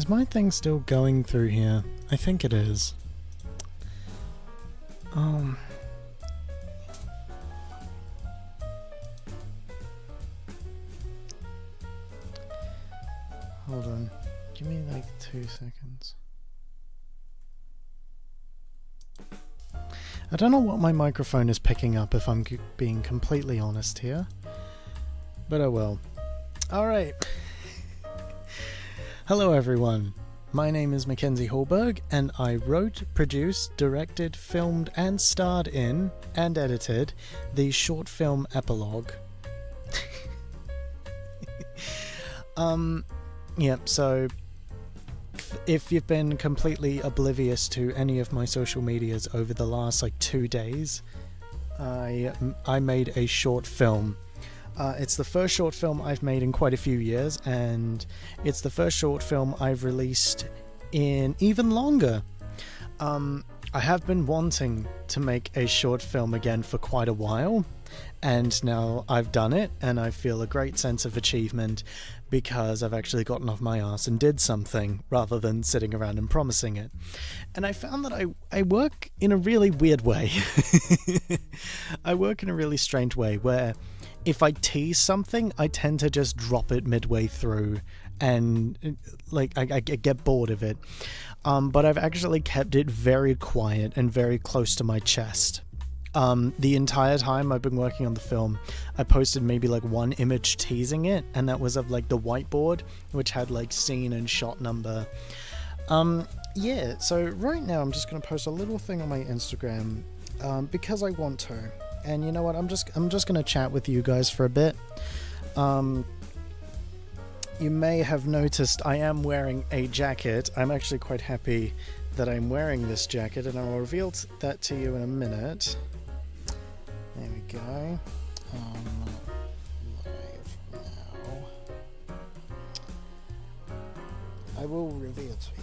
Is my thing still going through here? I think it is. Hold on. Give me like 2 seconds. I don't know what my microphone is picking up, if I'm being completely honest here. But oh well. Alright. Hello everyone. My name is Mackenzie Hallberg, and I wrote, produced, directed, filmed, and starred in, and edited, the short film Epilogue. Yep, so if you've been completely oblivious to any of my social medias over the last 2 days, I made a short film. It's the first short film I've made in quite a few years, and it's the first short film I've released in even longer. I have been wanting to make a short film again for quite a while, and now I've done it, and I feel a great sense of achievement because I've actually gotten off my arse and did something rather than sitting around and promising it. And I found that I work in a really weird way. I work in a really strange way where if I tease something, I tend to just drop it midway through, and I get bored of it. But I've actually kept it very quiet and very close to my chest. The entire time I've been working on the film, I posted maybe one image teasing it, and that was of the whiteboard, which had scene and shot number. Yeah, so right now I'm just gonna post a little thing on my Instagram, because I want to. And you know what, I'm just gonna chat with you guys for a bit. You may have noticed I am wearing a jacket. I'm actually quite happy that I'm wearing this jacket, and I'll reveal that to you in a minute. There we go. Live now. I will reveal to you.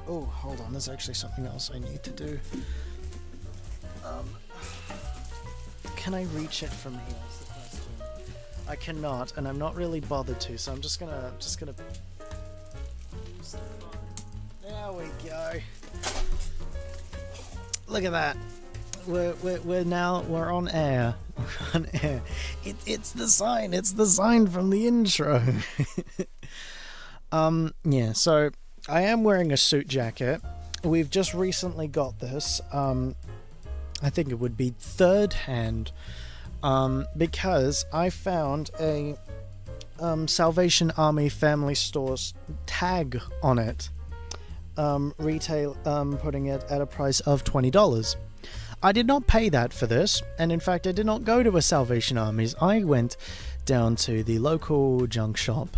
Oh, hold on, there's actually something else I need to do. Can I reach it from here is the question. I cannot, and I'm not really bothered to, so I'm just gonna there we go. Look at that. We're on air. We're on air. It's the sign from the intro. Yeah, so I am wearing a suit jacket. We've just recently got this. I think it would be third hand, because I found a Salvation Army Family Store's tag on it, retail, putting it at a price of $20. I did not pay that for this, and in fact I did not go to a Salvation Army's. I went down to the local junk shop,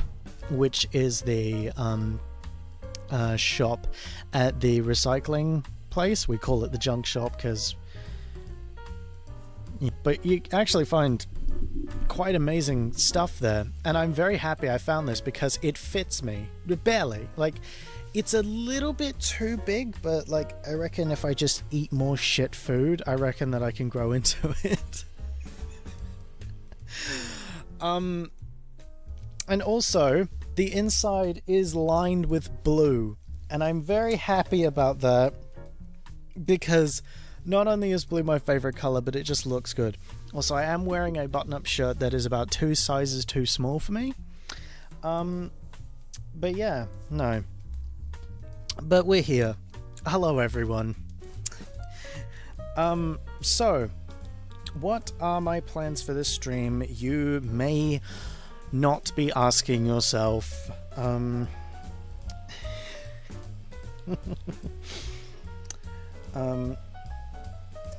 which is the shop at the recycling place. We call it the junk shop because, but you actually find quite amazing stuff there, and I'm very happy I found this because it fits me barely. It's a little bit too big, but I reckon if I just eat more shit food, I reckon that I can grow into it. And also the inside is lined with blue, and I'm very happy about that because not only is blue my favorite color, but it just looks good. Also, I am wearing a button-up shirt that is about 2 sizes too small for me. But yeah, no. But we're here. Hello, everyone. So, what are my plans for this stream? You may not be asking yourself.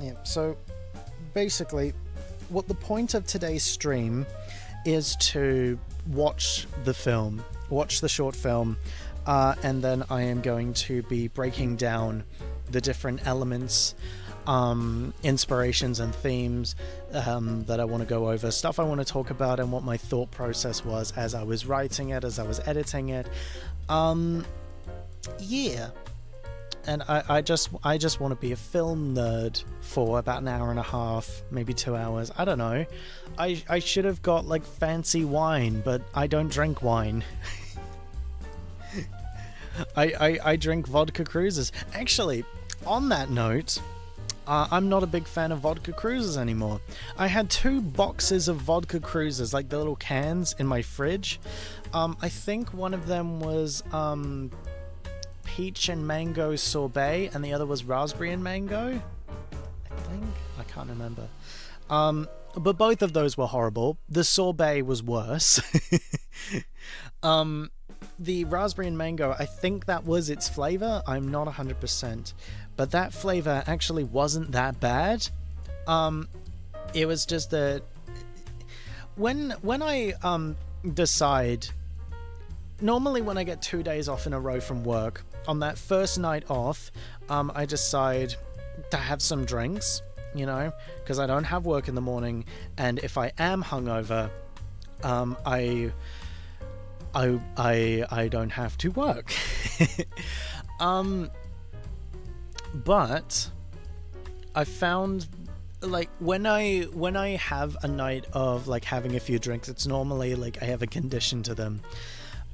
Yeah, so basically what the point of today's stream is to watch the short film, and then I am going to be breaking down the different elements, inspirations and themes that I want to go over, stuff I want to talk about, and what my thought process was as I was writing it, as I was editing it. yeah. And I just want to be a film nerd for about an hour and a half, maybe 2 hours. I don't know. I should have got like fancy wine, but I don't drink wine. I drink vodka cruisers. Actually, on that note, I'm not a big fan of vodka cruisers anymore. I had 2 boxes of vodka cruisers, like the little cans, in my fridge. I think one of them was peach and mango sorbet, and the other was raspberry and mango. I can't remember. But both of those were horrible. The sorbet was worse. The raspberry and mango, I think that was its flavor. I'm not 100%, but that flavor actually wasn't that bad. It was just that when I decide, normally when I get 2 days off in a row from work, on that first night off, I decide to have some drinks, you know, because I don't have work in the morning, and if I am hungover, I don't have to work. But I found, like, when I have a night of like having a few drinks, it's normally like I have a condition to them.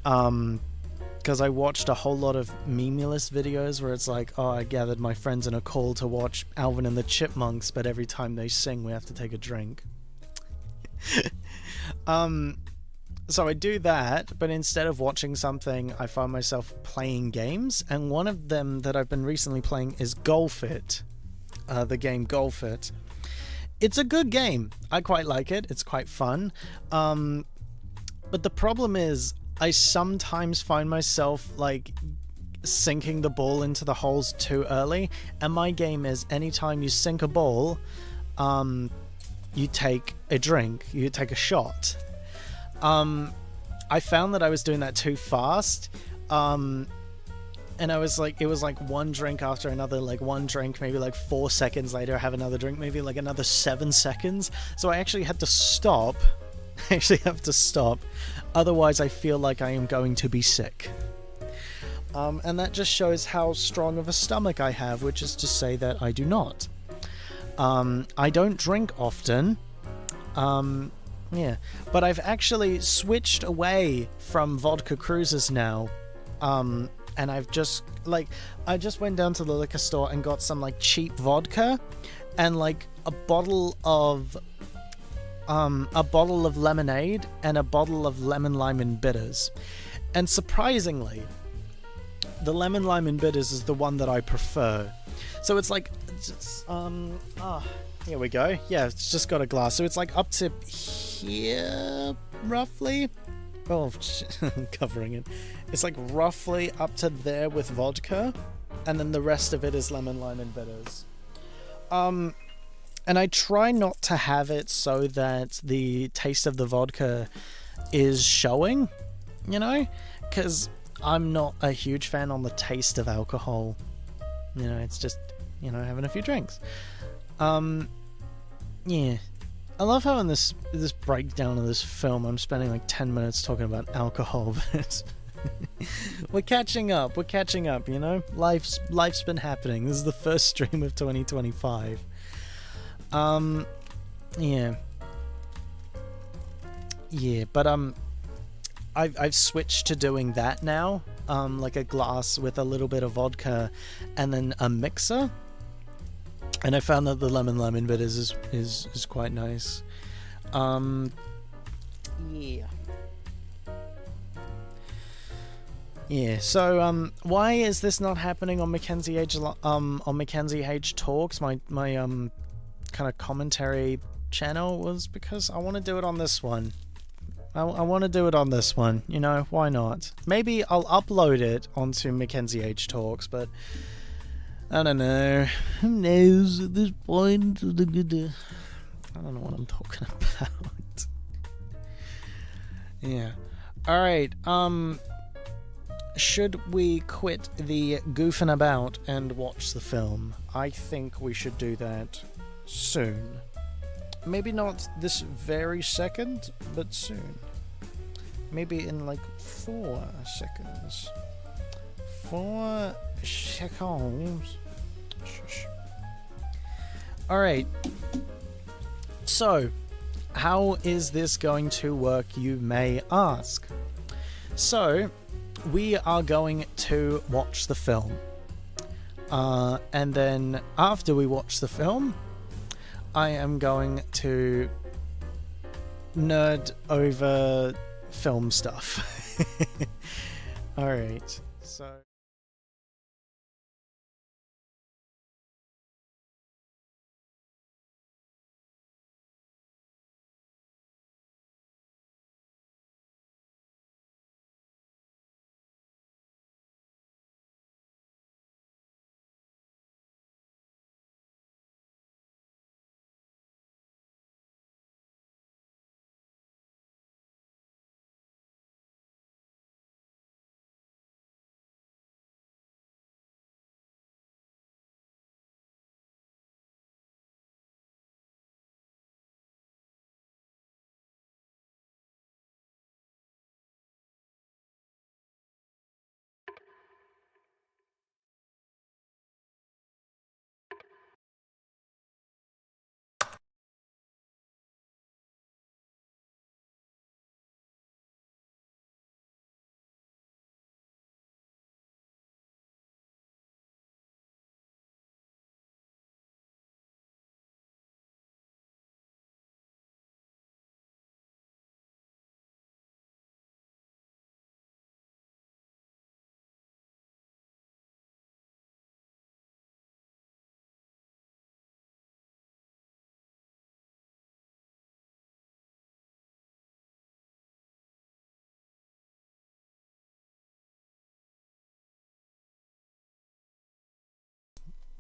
Because I watched a whole lot of memeless videos where it's like, oh, I gathered my friends in a call to watch Alvin and the Chipmunks, but every time they sing we have to take a drink. So I do that, but instead of watching something, I find myself playing games, and one of them that I've been recently playing is Golf It, the game Golf It. It's a good game. I quite like it. It's quite fun. But the problem is, I sometimes find myself like sinking the ball into the holes too early, and my game is anytime you sink a ball, you take a drink, you take a shot. I found that I was doing that too fast, and I was like, it was like one drink after another, like one drink, maybe like 4 seconds later I have another drink, maybe like another 7 seconds, so I actually had to stop. Otherwise I feel like I am going to be sick. And that just shows how strong of a stomach I have, which is to say that I do not. I don't drink often. Yeah, but I've actually switched away from vodka cruisers now. And I've just, like, I just went down to the liquor store and got some, like, cheap vodka and, like, a bottle of lemonade and a bottle of lemon lime and bitters. And surprisingly, the lemon lime and bitters is the one that I prefer. So it's like, here we go. Yeah, it's just got a glass. So it's like up to here, roughly. Oh, I'm covering it. It's like roughly up to there with vodka, and then the rest of it is lemon lime and bitters. And I try not to have it so that the taste of the vodka is showing, you know? Because I'm not a huge fan on the taste of alcohol. You know, it's just, you know, having a few drinks. Yeah. I love how in this breakdown of this film I'm spending like 10 minutes talking about alcohol, but we're catching up, you know? Life's been happening. This is the first stream of 2025. Yeah, but I've switched to doing that now, like a glass with a little bit of vodka and then a mixer, and I found that the lemon lime bitters is quite nice. Yeah, so why is this not happening on Mackenzie H Talks, my kind of commentary channel? Was because I want to do it on this one. I want to do it on this one, you know, why not? Maybe I'll upload it onto Mackenzie H Talks, but I don't know. Who knows at this point? I don't know what I'm talking about. Yeah. Alright, should we quit the goofing about and watch the film? I think we should do that soon. Maybe not this very second, but soon. Maybe in like 4 seconds. 4 seconds. Shush. Alright. So, how is this going to work, you may ask? So, we are going to watch the film. And then after we watch the film, I am going to nerd over film stuff. Alright, so...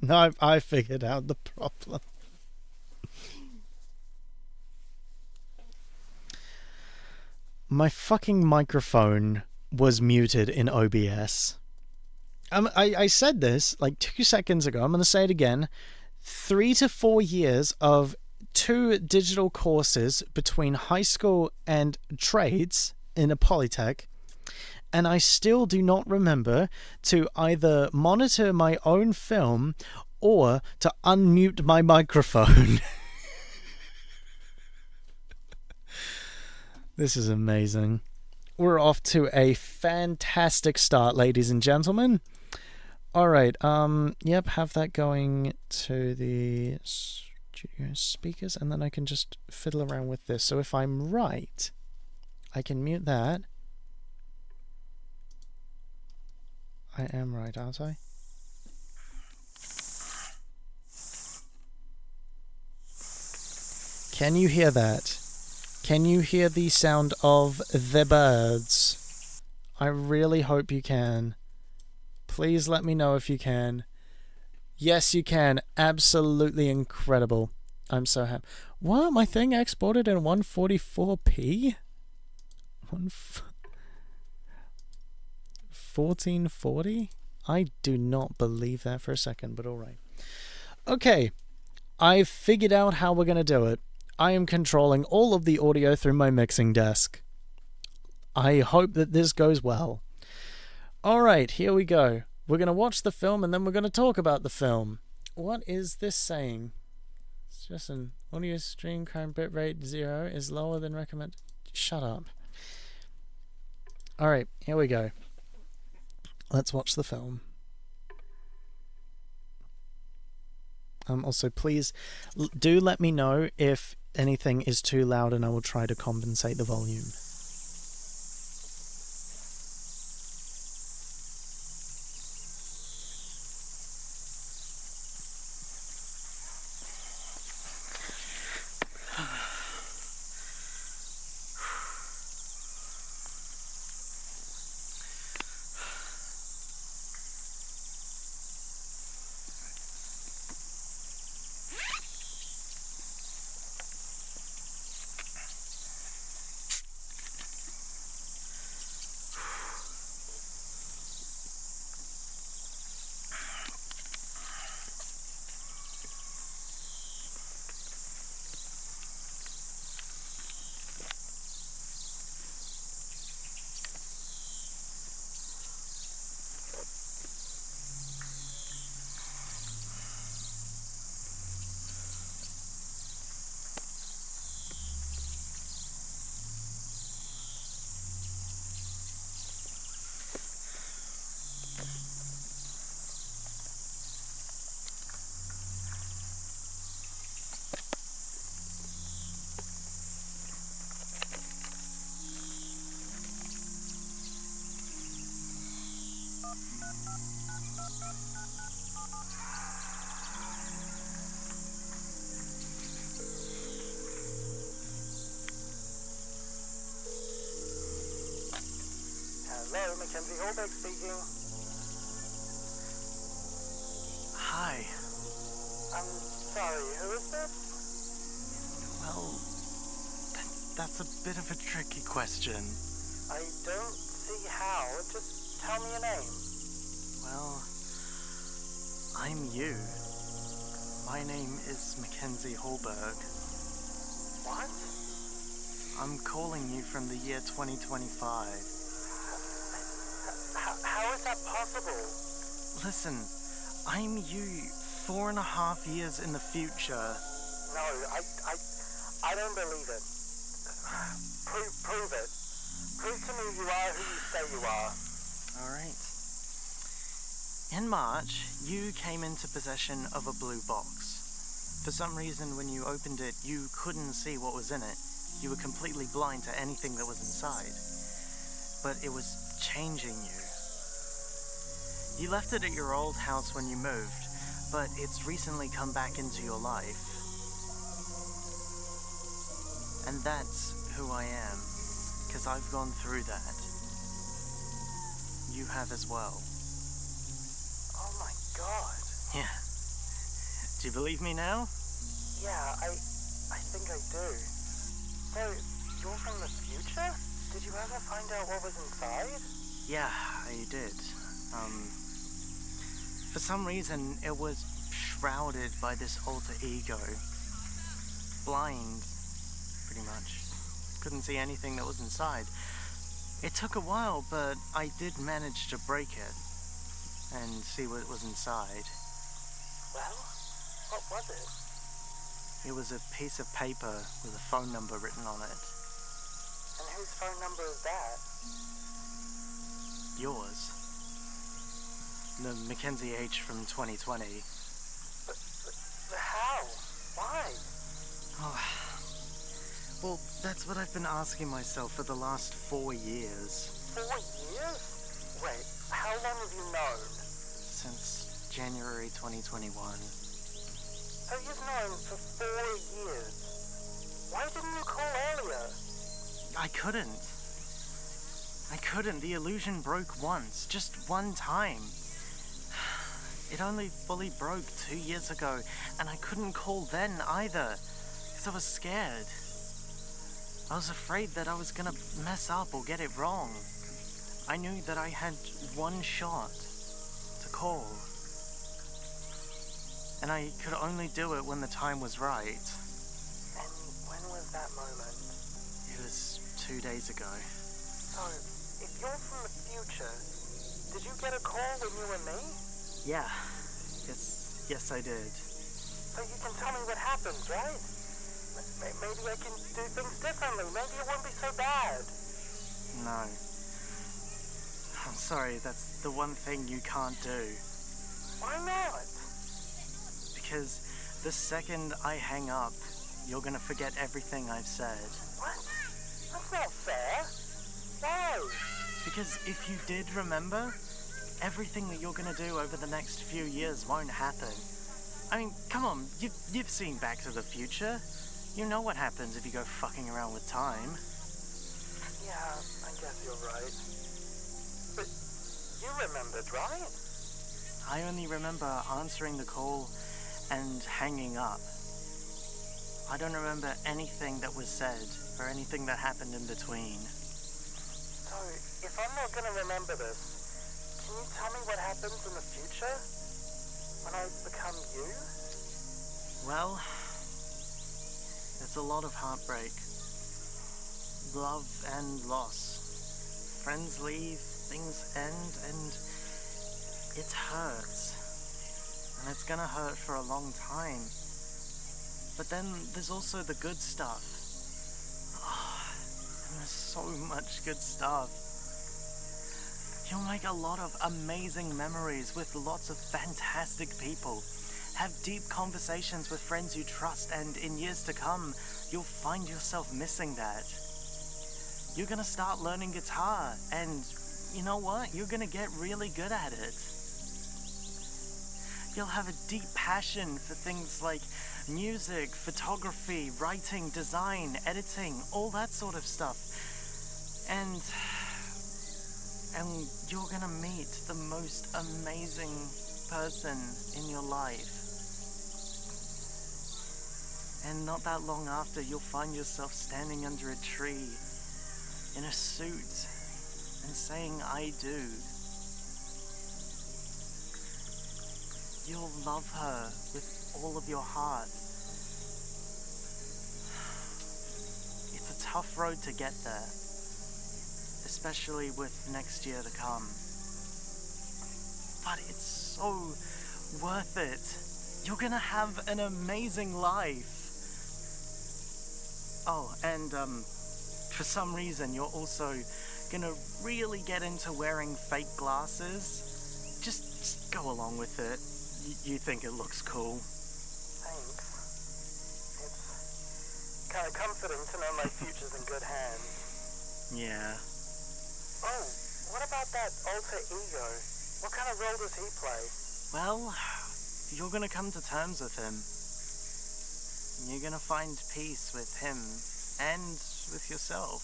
No, I figured out the problem. My fucking microphone was muted in OBS. I said this like 2 seconds ago. I'm going to say it again. 3 to 4 years of 2 digital courses between high school and trades in a polytech, and I still do not remember to either monitor my own film or to unmute my microphone. This is amazing. We're off to a fantastic start, ladies and gentlemen. Alright, yep, have that going to the studio speakers, and then I can just fiddle around with this. So if I'm right, I can mute that. I am right, aren't I? Can you hear that? Can you hear the sound of the birds? I really hope you can. Please let me know if you can. Yes, you can. Absolutely incredible. I'm so happy. What? My thing exported in 144p? 1440? I do not believe that for a second, but alright. Okay, I've figured out how we're going to do it. I am controlling all of the audio through my mixing desk. I hope that this goes well. Alright, here we go. We're going to watch the film and then we're going to talk about the film. What is this saying? It's just an audio stream current bitrate 0 is lower than recommended. Shut up. Alright, here we go. Let's watch the film. Also, please do let me know if anything is too loud and I will try to compensate the volume. Hello, Mackenzie Holbeck speaking. Hi. I'm sorry, who is this? Well, that's a bit of a tricky question. I don't see how. Just tell me your name. Well, I'm you. My name is Mackenzie Holberg. What? I'm calling you from the year 2025. How is that possible? Listen, I'm you 4.5 years in the future. No, I don't believe it. Prove it. Prove to me you are who you say you are. Alright. In March, you came into possession of a blue box. For some reason, when you opened it, you couldn't see what was in it. You were completely blind to anything that was inside. But it was changing you. You left it at your old house when you moved, but it's recently come back into your life. And that's who I am, because I've gone through that. You have as well. Oh my god. Yeah. Do you believe me now? Yeah, I think I do. So, you're from the future? Did you ever find out what was inside? Yeah, I did. For some reason, it was shrouded by this alter ego. Blind, pretty much. Couldn't see anything that was inside. It took a while, but I did manage to break it and see what was inside. Well, what was it? It was a piece of paper with a phone number written on it. And whose phone number is that? Yours. The Mackenzie H from 2020. But how? Why? Oh, well, that's what I've been asking myself for the last 4 years. 4 years? Wait, how long have you known? Since January 2021. So you've known for 4 years. Why didn't you call earlier? I couldn't. The illusion broke once, just one time. It only fully broke 2 years ago, and I couldn't call then either, because I was scared. I was afraid that I was gonna mess up or get it wrong. I knew that I had one shot to call. And I could only do it when the time was right. And when was that moment? It was 2 days ago. So, if you're from the future, did you get a call when you were me? Yeah. Yes, I did. So you can tell me what happened, right? Maybe I can do things differently. Maybe it won't be so bad. No. I'm sorry, that's the one thing you can't do. Why not? Because the second I hang up, you're gonna forget everything I've said. What? That's not fair. Why? Because if you did remember, everything that you're gonna do over the next few years won't happen. I mean, come on, you've seen Back to the Future. You know what happens if you go fucking around with time. Yeah, I guess you're right. But you remembered, right? I only remember answering the call and hanging up. I don't remember anything that was said or anything that happened in between. So, if I'm not gonna remember this, can you tell me what happens in the future? When I become you? Well, there's a lot of heartbreak. Love and loss. Friends leave, things end, and it hurts. And it's gonna hurt for a long time. But then there's also the good stuff. Oh, and there's so much good stuff. You'll make a lot of amazing memories with lots of fantastic people. Have deep conversations with friends you trust, and in years to come, you'll find yourself missing that. You're gonna start learning guitar, and you know what? You're gonna get really good at it. You'll have a deep passion for things like music, photography, writing, design, editing, all that sort of stuff. And you're gonna meet the most amazing person in your life. And not that long after, you'll find yourself standing under a tree in a suit and saying, "I do." You'll love her with all of your heart. It's a tough road to get there, especially with next year to come. But it's so worth it. You're gonna have an amazing life. Oh, and for some reason, you're also gonna really get into wearing fake glasses. Just go along with it. You think it looks cool. Thanks. It's kind of comforting to know my future's in good hands. Yeah. Oh, what about that alter ego? What kind of role does he play? Well, you're gonna come to terms with him. You're gonna find peace with him and with yourself.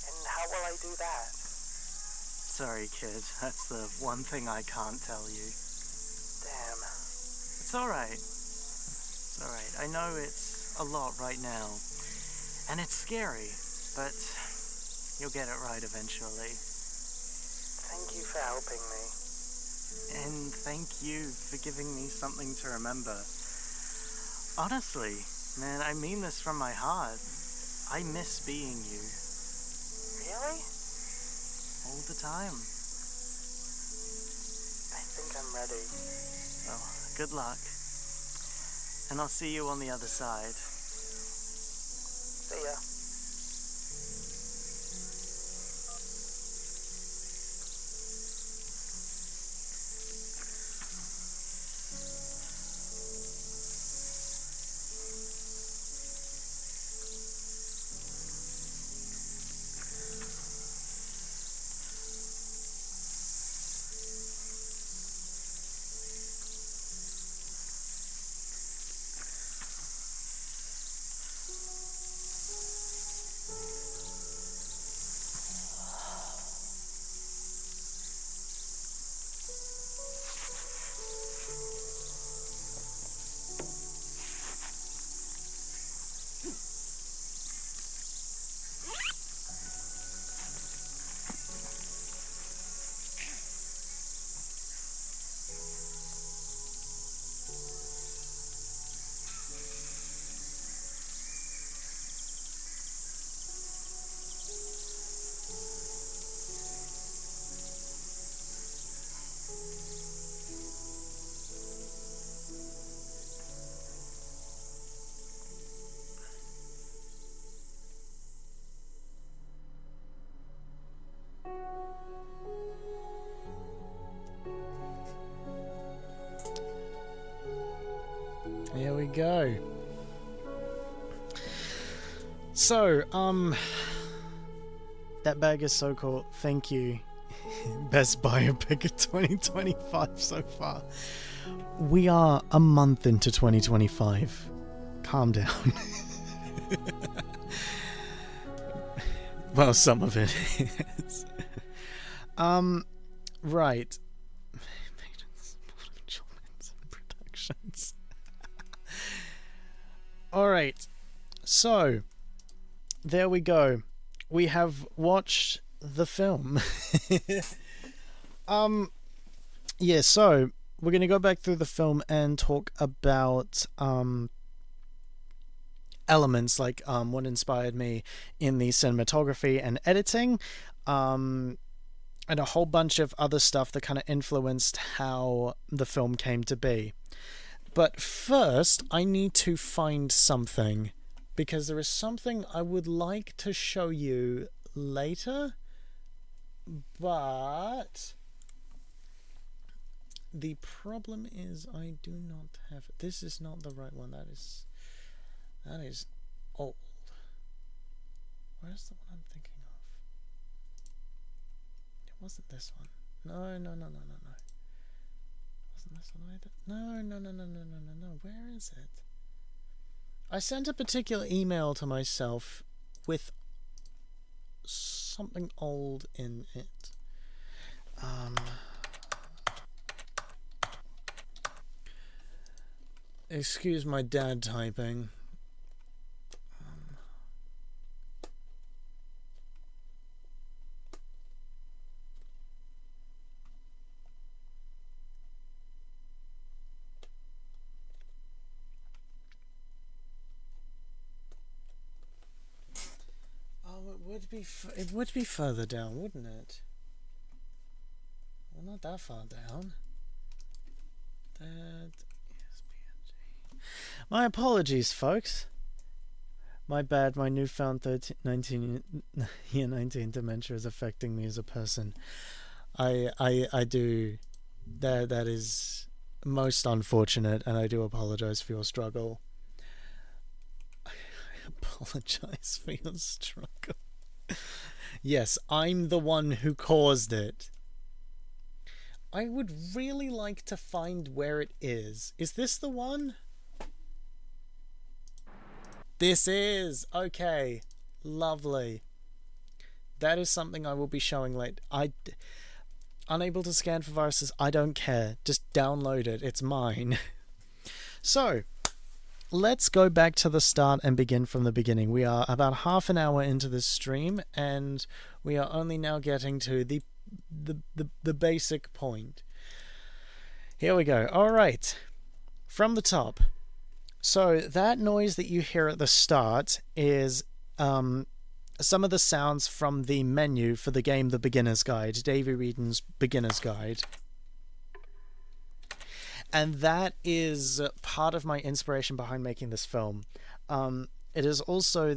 And how will I do that? Sorry, kid. That's the one thing I can't tell you. Damn. It's alright. It's alright. I know it's a lot right now. And it's scary, but you'll get it right eventually. Thank you for helping me. And thank you for giving me something to remember. Honestly, man, I mean this from my heart. I miss being you. Really? All the time. I think I'm ready. Well, good luck. And I'll see you on the other side. See ya. Here we go. So, that bag is so cool. Thank you. Best biopic of 2025 so far. We are a month into 2025. Calm down. Well, some of it is. Right. Productions. Alright. So, there we go. We have watched the film. Yeah, so we're going to go back through the film and talk about elements like what inspired me in the cinematography and editing, and a whole bunch of other stuff that kind of influenced how the film came to be. But first, I need to find something, because there is something I would like to show you later, but the problem is I do not have... This is not the right one. That is old. Where's the one I'm thinking of? wasn't this one. No. Wasn't this one either? No. Where is it? I sent a particular email to myself with something old in it. Excuse my dad typing. It would be further down, wouldn't it? Well, not that far down. That is PNG. My apologies, folks. My bad. My newfound 19 dementia is affecting me as a person. I do. That is most unfortunate, and I do apologize for your struggle. I apologize for your struggle. Yes, I'm the one who caused it. I would really like to find where it is. Is this the one? This is. Okay. Lovely. That is something I will be showing later. Unable to scan for viruses. I don't care. Just download it. It's mine. So, let's go back to the start and begin from the beginning. We are about half an hour into this stream, and we are only now getting to the basic point. Here we go. All right. From the top. So that noise that you hear at the start is some of the sounds from the menu for the game The Beginner's Guide, Davey Wheaton's Beginner's Guide. And that is part of my inspiration behind making this film. It is also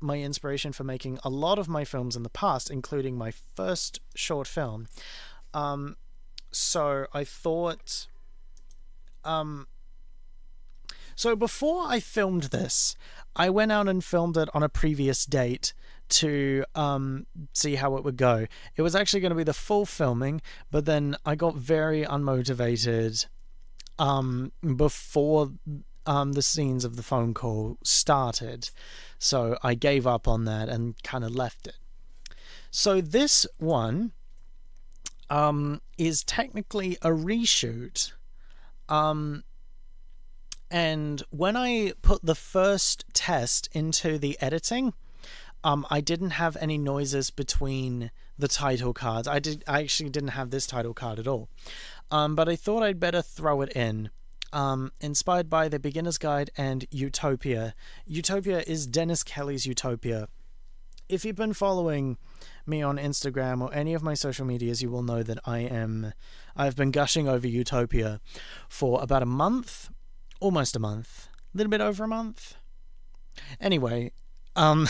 my inspiration for making a lot of my films in the past, including my first short film. So I thought... So before I filmed this, I went out and filmed it on a previous date to see how it would go. It was actually going to be the full filming, but then I got very unmotivated before the scenes of the phone call started. So I gave up on that and kind of left it. So this one is technically a reshoot. And when I put the first test into the editing, I didn't have any noises between the title cards. I actually didn't have this title card at all. But I thought I'd better throw it in. Inspired by The Beginner's Guide and Utopia. Utopia is Dennis Kelly's Utopia. If you've been following me on Instagram or any of my social medias, you will know that I've been gushing over Utopia for about a month. Almost a month. A little bit over a month. Anyway, I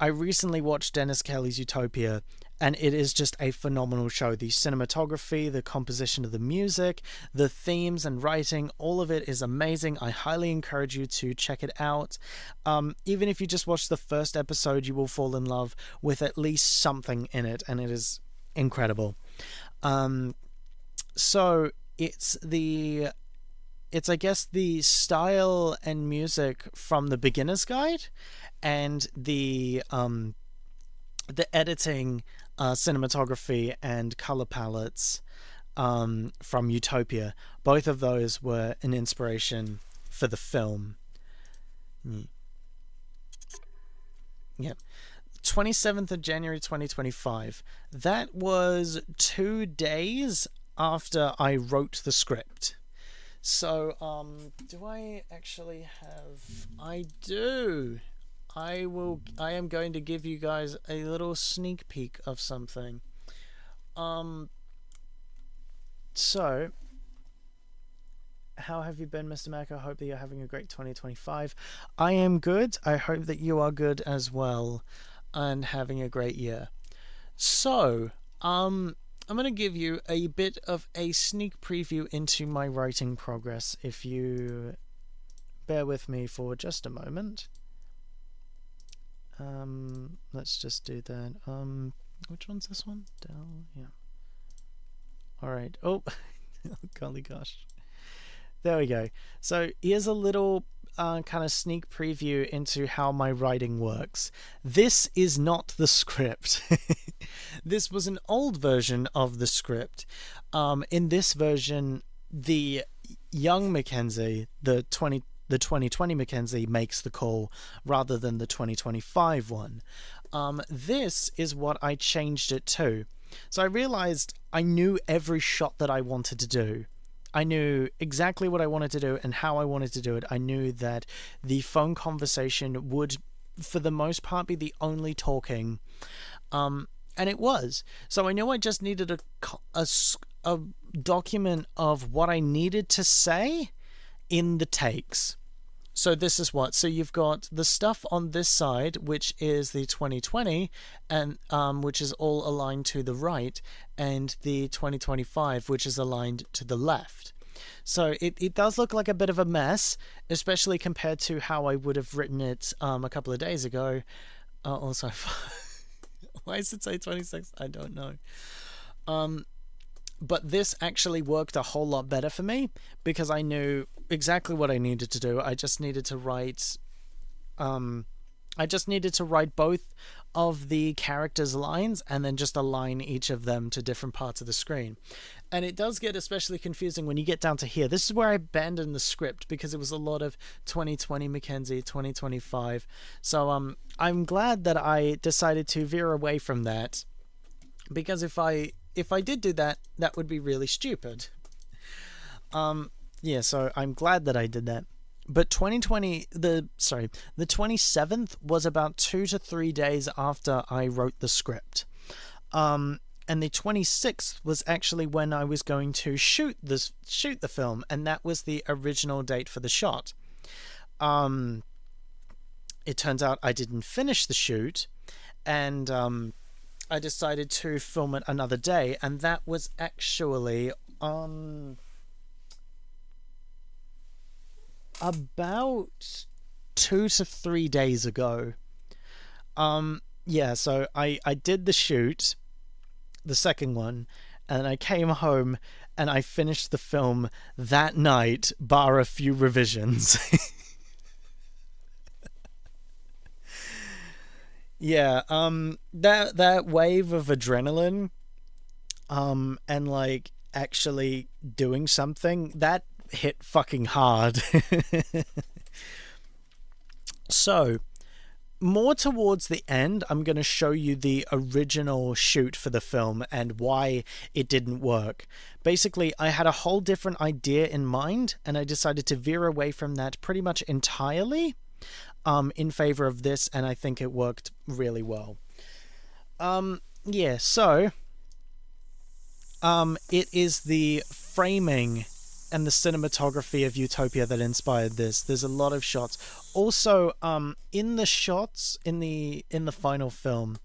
recently watched Dennis Kelly's Utopia, and it is just a phenomenal show. The cinematography, the composition of the music, the themes and writing, all of it is amazing. I highly encourage you to check it out. Even if you just watch the first episode, you will fall in love with at least something in it, and it is incredible. So it's I guess the style and music from The Beginner's Guide, and the editing, cinematography and color palettes from Utopia. Both of those were an inspiration for the film. Yep. 27th of January 2025. That was 2 days after I wrote the script. So, do I actually have... I do. I am going to give you guys a little sneak peek of something. So, how have you been, Mr. Mac? I hope that you're having a great 2025. I am good. I hope that you are good as well and having a great year. So, I'm going to give you a bit of a sneak preview into my writing progress, if you bear with me for just a moment. Let's just do that. Which one's this one? Down, yeah. Alright. Oh, golly gosh. There we go. So here's a little kind of sneak preview into how my writing works. This is not the script. This was an old version of the script. In this version, the young Mackenzie, the 2020 Mackenzie, makes the call rather than the 2025 one. This is what I changed it to. So I realized I knew every shot that I wanted to do. I knew exactly what I wanted to do and how I wanted to do it. I knew that the phone conversation would, for the most part, be the only talking. And it was. So I knew I just needed a document of what I needed to say in the takes. So this is what. So you've got the stuff on this side, which is the 2020, and which is all aligned to the right, and the 2025, which is aligned to the left. So it does look like a bit of a mess, especially compared to how I would have written it a couple of days ago. Also, why does it say 26? I don't know. But this actually worked a whole lot better for me because I knew exactly what I needed to do. I just needed to write both of the characters' lines and then just align each of them to different parts of the screen. And it does get especially confusing when you get down to here. This is where I abandoned the script because it was a lot of 2020 Mackenzie, 2025. So I'm glad that I decided to veer away from that, because if I did do that, that would be really stupid. Yeah, so I'm glad that I did that. But the 27th was about 2 to 3 days after I wrote the script. And the 26th was actually when I was going to shoot the film, and that was the original date for the shot. It turns out I didn't finish the shoot, and I decided to film it another day, and that was actually about 2 to 3 days ago. Yeah, so I did the shoot, the second one, and I came home and I finished the film that night, bar a few revisions. Yeah, that wave of adrenaline, and like actually doing something, that hit fucking hard. So, more towards the end, I'm going to show you the original shoot for the film and why it didn't work. Basically, I had a whole different idea in mind, and I decided to veer away from that pretty much entirely, in favor of this, and I think it worked really well. Yeah, so it is the framing and the cinematography of Utopia that inspired this. There's a lot of shots. Also, in the shots in the final film,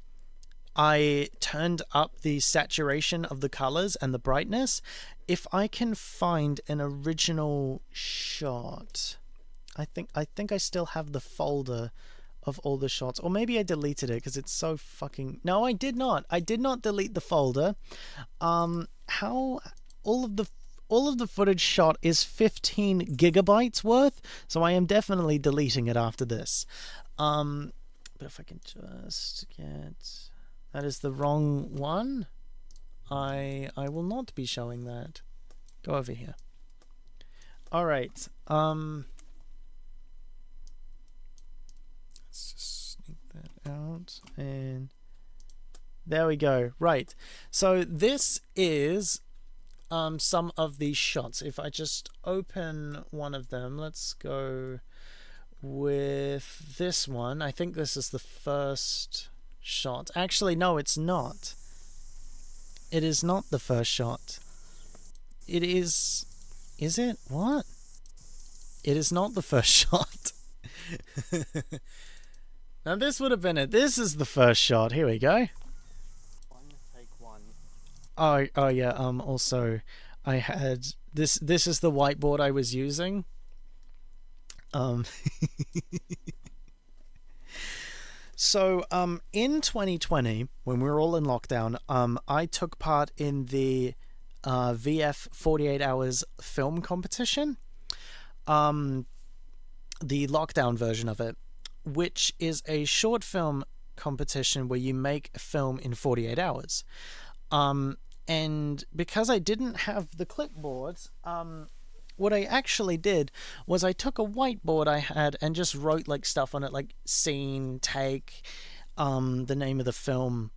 I turned up the saturation of the colors and the brightness. If I can find an original shot, I think I still have the folder of all the shots, or maybe I deleted it because it's so fucking... No, I did not. I did not delete the folder. How all of the footage shot is 15 gigabytes worth, so I am definitely deleting it after this. But if I can just get... That is the wrong one. I will not be showing that. Go over here. Alright, let's just sneak that out, and there we go. Right, so this is some of these shots. If I just open one of them, let's go with this one. I think this is the first shot. Actually, no, it's not. It is not the first shot. It is... Is it? What? It is not the first shot. Now this would have been it. This is the first shot. Here we go. Take one. Oh yeah, also I had this is the whiteboard I was using. So, in 2020, when we were all in lockdown, I took part in the VF 48 Hours film competition, the lockdown version of it, which is a short film competition where you make a film in 48 hours. And because I didn't have the clipboard, what I actually did was I took a whiteboard I had and just wrote like stuff on it, like scene, take, the name of the film.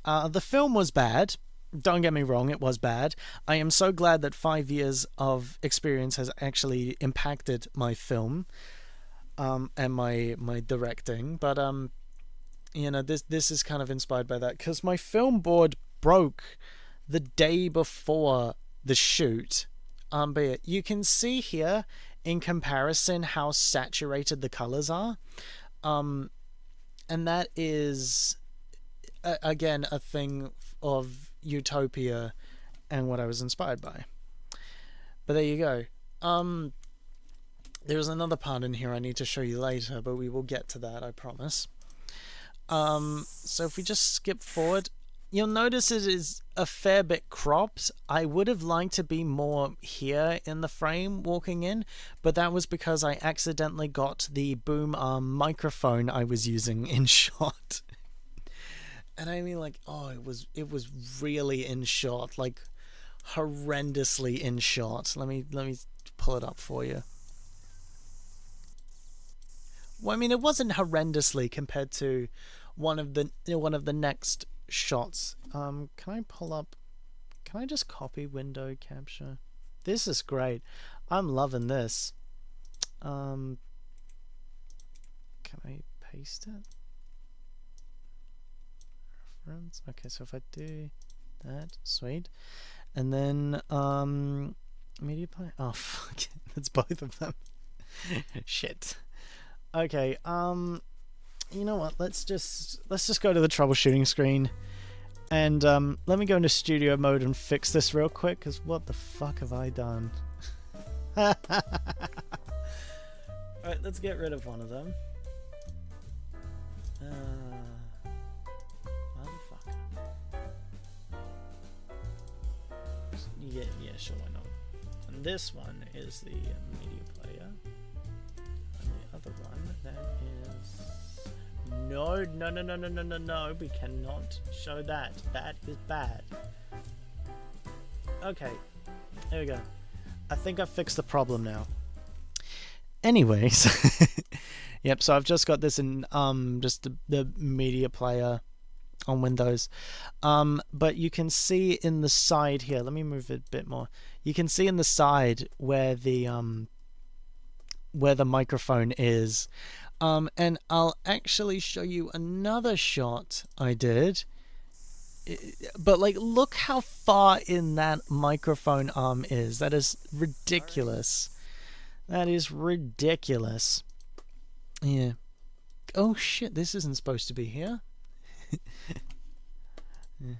The film was bad. Don't get me wrong, it was bad. I am so glad that 5 years of experience has actually impacted my film, and my directing. But this is kind of inspired by that, because my film board broke the day before the shoot. But you can see here in comparison how saturated the colors are, and that is again a thing of Utopia and what I was inspired by. But there you go. There's another part in here I need to show you later, but we will get to that, I promise. So if we just skip forward, you'll notice it is a fair bit cropped. I would have liked to be more here in the frame walking in, but that was because I accidentally got the boom arm microphone I was using in shot. And I mean, like, oh, it was really in shot, like horrendously in shot. Let me pull it up for you. Well, I mean, it wasn't horrendously compared to one of the next shots. Can I just copy window capture? This is great. I'm loving this. Can I paste it? Reference. Okay, so if I do that, sweet. And then media player. Oh fuck, that's both of them. Shit. Okay, you know what? Let's just go to the troubleshooting screen, and let me go into studio mode and fix this real quick. Cause what the fuck have I done? All right, let's get rid of one of them. Motherfucker. Yeah, sure, why not? And this one is the media player. The one that is no, we cannot show that. That is bad. Okay, there we go. I think I've fixed the problem now. Anyways, yep, so I've just got this in just the media player on Windows, but you can see in the side here, let me move it a bit more. You can see in the side where the microphone is, and I'll actually show you another shot I did, but like, look how far in that microphone arm is. That is ridiculous. That is ridiculous. Yeah. Oh shit, this isn't supposed to be here. Yeah.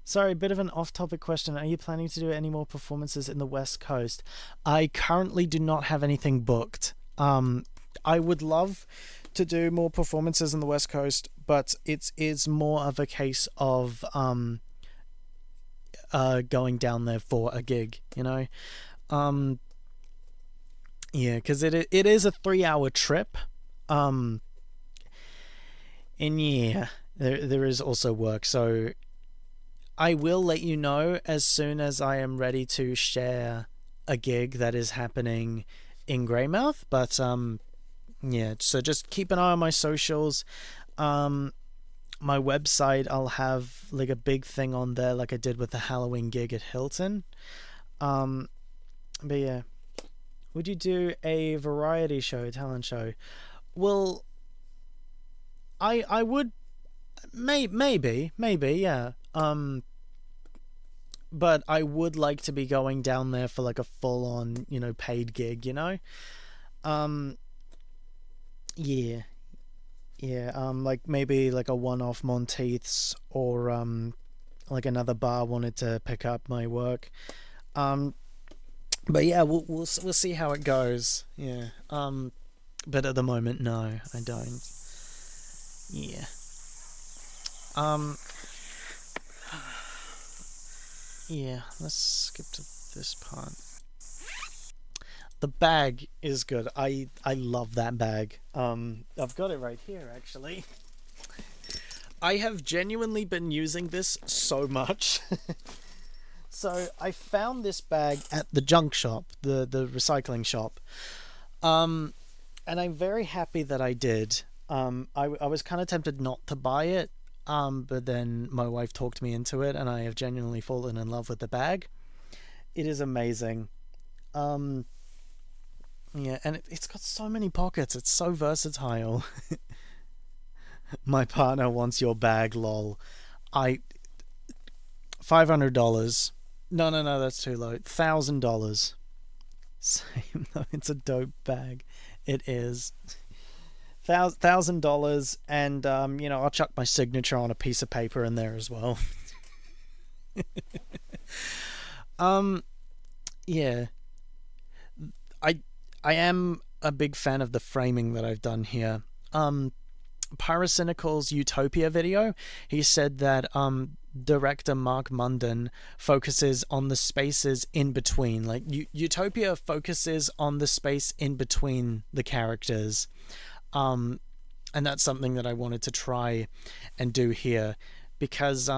Sorry, a bit of an off-topic question. Are you planning to do any more performances in the West Coast? I currently do not have anything booked. I would love to do more performances in the West Coast, but it is more of a case of going down there for a gig, you know? Yeah, because it is a 3-hour trip. And yeah, there is also work, so I will let you know as soon as I am ready to share a gig that is happening in Greymouth. But yeah, so just keep an eye on my socials. My website, I'll have like a big thing on there like I did with the Halloween gig at Hilton. But yeah, would you do a variety show, talent show? Well, I would, maybe, yeah. But I would like to be going down there for like a full-on, paid gig, yeah, like maybe like a one-off Monteith's, or like another bar wanted to pick up my work. But yeah, we'll see how it goes. Yeah. But at the moment, no, I don't. Yeah. Yeah, let's skip to this part. The bag is good. I love that bag. I've got it right here, actually. I have genuinely been using this so much. So I found this bag at the junk shop, the recycling shop. And I'm very happy that I did. I was kind of tempted not to buy it, but then my wife talked me into it, and I have genuinely fallen in love with the bag. It is amazing. Yeah, and it's got so many pockets. It's so versatile. My partner wants your bag, lol. $500. No, that's too low. $1,000. Same though, it's a dope bag. It is. $1,000, and I'll chuck my signature on a piece of paper in there as well. Yeah. I am a big fan of the framing that I've done here. Pyrocynical's Utopia video, he said that director Mark Munden focuses on the spaces in between. Like, Utopia focuses on the space in between the characters. And that's something that I wanted to try and do here, because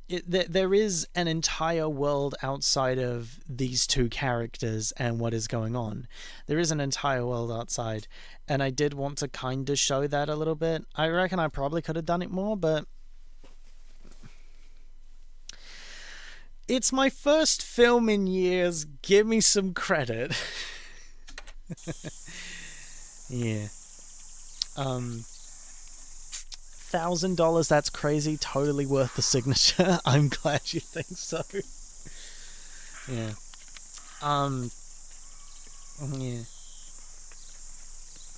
there is an entire world outside of these two characters and what is going on. There is an entire world outside, and I did want to kind of show that a little bit. I reckon I probably could have done it more, but it's my first film in years. Give me some credit. Yeah. $1,000, that's crazy. Totally worth the signature. I'm glad you think so. Yeah. Yeah.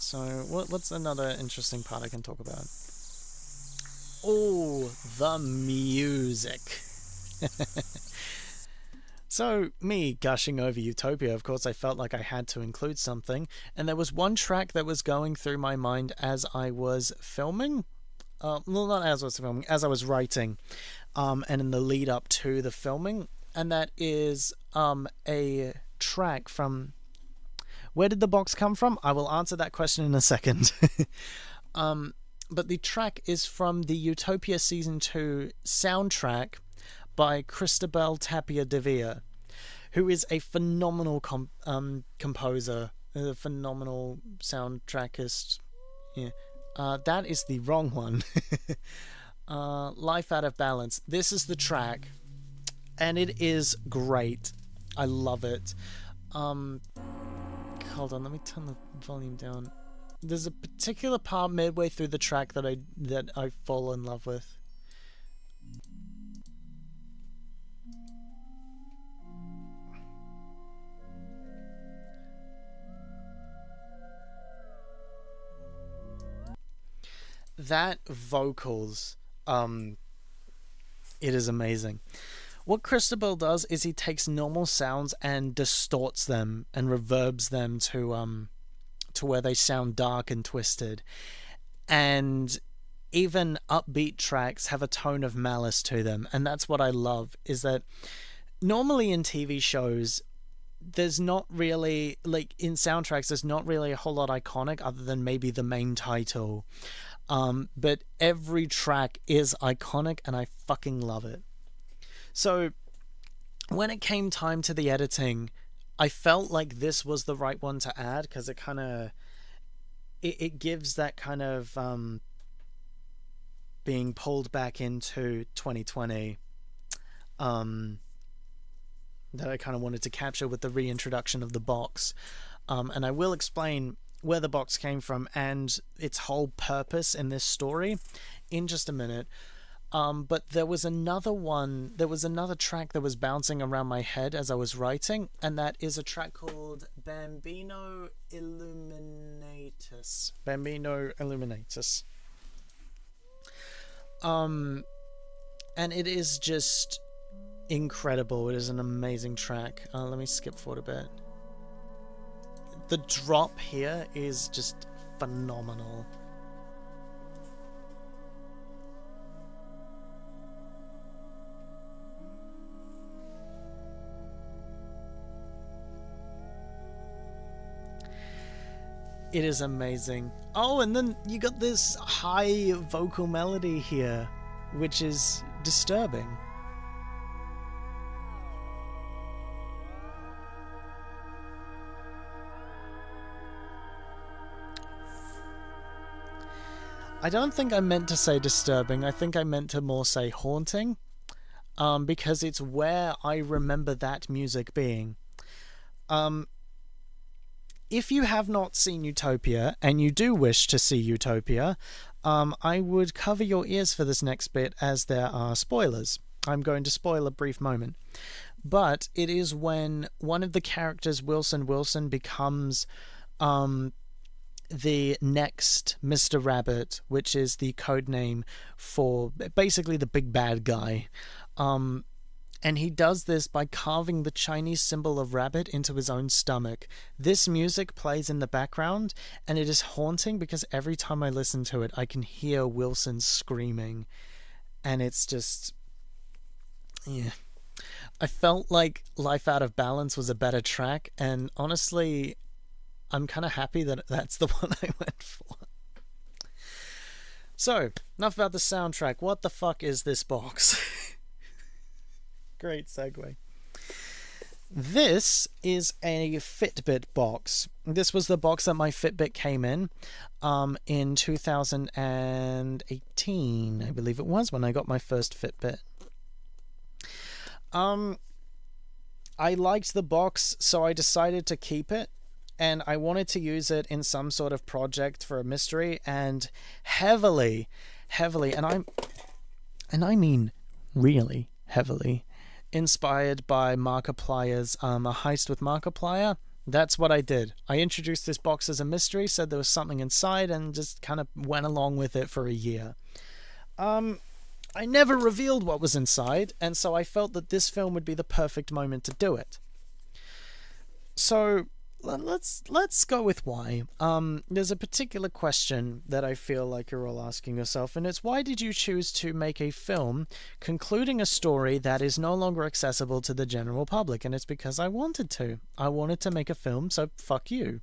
So what's another interesting part I can talk about? Oh, the music. So, me gushing over Utopia, of course, I felt like I had to include something, and there was one track that was going through my mind as I was filming. Well, not as I was filming, as I was writing, and in the lead up to the filming, and that is a track from... Where did the box come from? I will answer that question in a second. But the track is from the Utopia Season 2 soundtrack by Cristobal Tapia de Villa, who is a phenomenal composer, a phenomenal soundtrackist. Yeah. That is the wrong one. Life Out of Balance. This is the track, and it is great. I love it. Hold on, let me turn the volume down. There's a particular part midway through the track that I fall in love with. That vocals, it is amazing. What Cristobal does is he takes normal sounds and distorts them and reverbs them to where they sound dark and twisted. And even upbeat tracks have a tone of malice to them, and that's what I love, is that normally in TV shows, there's not really, like in soundtracks, there's not really a whole lot iconic other than maybe the main title. But every track is iconic, and I fucking love it. So when it came time to the editing, I felt like this was the right one to add, because it kind of it gives that kind of being pulled back into 2020 that I kind of wanted to capture with the reintroduction of the box. And I will explain where the box came from and its whole purpose in this story in just a minute. But there was another track that was bouncing around my head as I was writing, and that is a track called Bambino Illuminatus. And it is just incredible. It is an amazing track. Let me skip forward a bit. The drop here is just phenomenal. It is amazing. Oh, and then you got this high vocal melody here, which is disturbing. I don't think I meant to say disturbing. I think I meant to more say haunting, because it's where I remember that music being. If you have not seen Utopia, and you do wish to see Utopia, I would cover your ears for this next bit, as there are spoilers. I'm going to spoil a brief moment. But it is when one of the characters, Wilson, becomes the next Mr. Rabbit, which is the code name for basically the big bad guy. And he does this by carving the Chinese symbol of rabbit into his own stomach. This music plays in the background, and it is haunting because every time I listen to it, I can hear Wilson screaming. And it's just... yeah. I felt like Life Out of Balance was a better track, and honestly, I'm kind of happy that that's the one I went for. So, enough about the soundtrack. What the fuck is this box? Great segue. This is a Fitbit box. This was the box that my Fitbit came in 2018, I believe it was, when I got my first Fitbit. I liked the box, so I decided to keep it, and I wanted to use it in some sort of project for a mystery, and heavily, and I mean really heavily, inspired by Markiplier's A Heist with Markiplier. That's what I did. I introduced this box as a mystery, said there was something inside, and just kind of went along with it for a year. I never revealed what was inside, and so I felt that this film would be the perfect moment to do it. So let's go with why. There's a particular question that I feel like you're all asking yourself, and it's, why did you choose to make a film concluding a story that is no longer accessible to the general public? And it's because I wanted to. I wanted to make a film, so fuck you.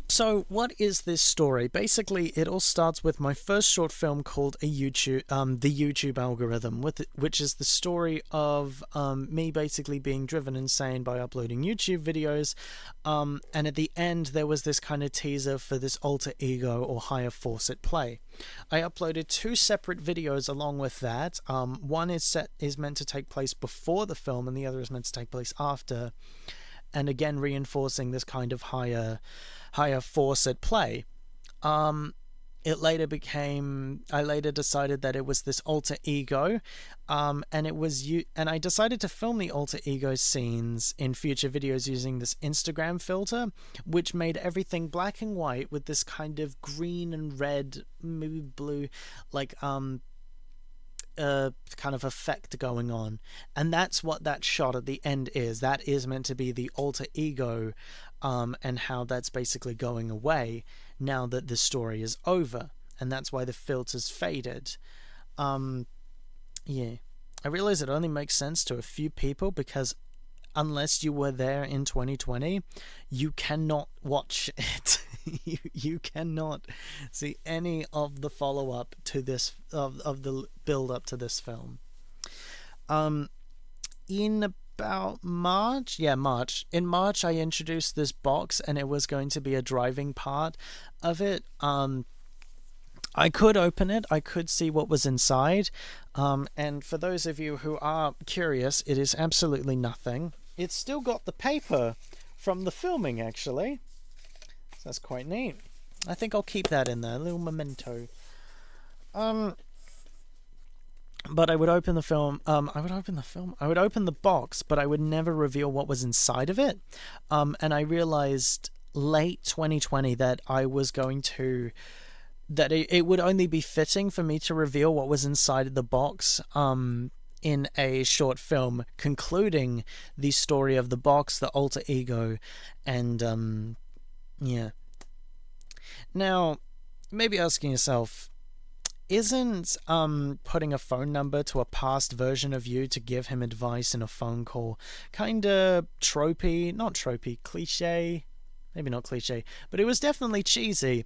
So what is this story? Basically, it all starts with my first short film called The YouTube Algorithm, which is the story of me basically being driven insane by uploading YouTube videos. And at the end, there was this kind of teaser for this alter ego or higher force at play. I uploaded 2 separate videos along with that. One is meant to take place before the film, and the other is meant to take place after. And again, reinforcing this kind of higher force at play. I later decided that it was this alter ego, and I decided to film the alter ego scenes in future videos using this Instagram filter, which made everything black and white with this kind of green and red, maybe blue, like kind of effect going on. And that's what that shot at the end is. That is meant to be the alter ego, and how that's basically going away now that the story is over, and that's why the filter's faded. Yeah, I realize it only makes sense to a few people, because unless you were there in 2020, you cannot watch it. you cannot see any of the follow-up to this, of the build-up to this film. In about March, in March I introduced this box, and it was going to be a driving part of it. I could open it, I could see what was inside, and for those of you who are curious, it is absolutely nothing. It's still got the paper from the filming, actually. So that's quite neat. I think I'll keep that in there, a little memento. But I would open the film. I would open the box, but I would never reveal what was inside of it. And I realized late 2020 that it would only be fitting for me to reveal what was inside of the box. In a short film concluding the story of the box, the alter ego, and yeah. Now, maybe asking yourself, isn't putting a phone number to a past version of you to give him advice in a phone call kinda tropey? Not tropey, cliche. Maybe not cliche, but it was definitely cheesy.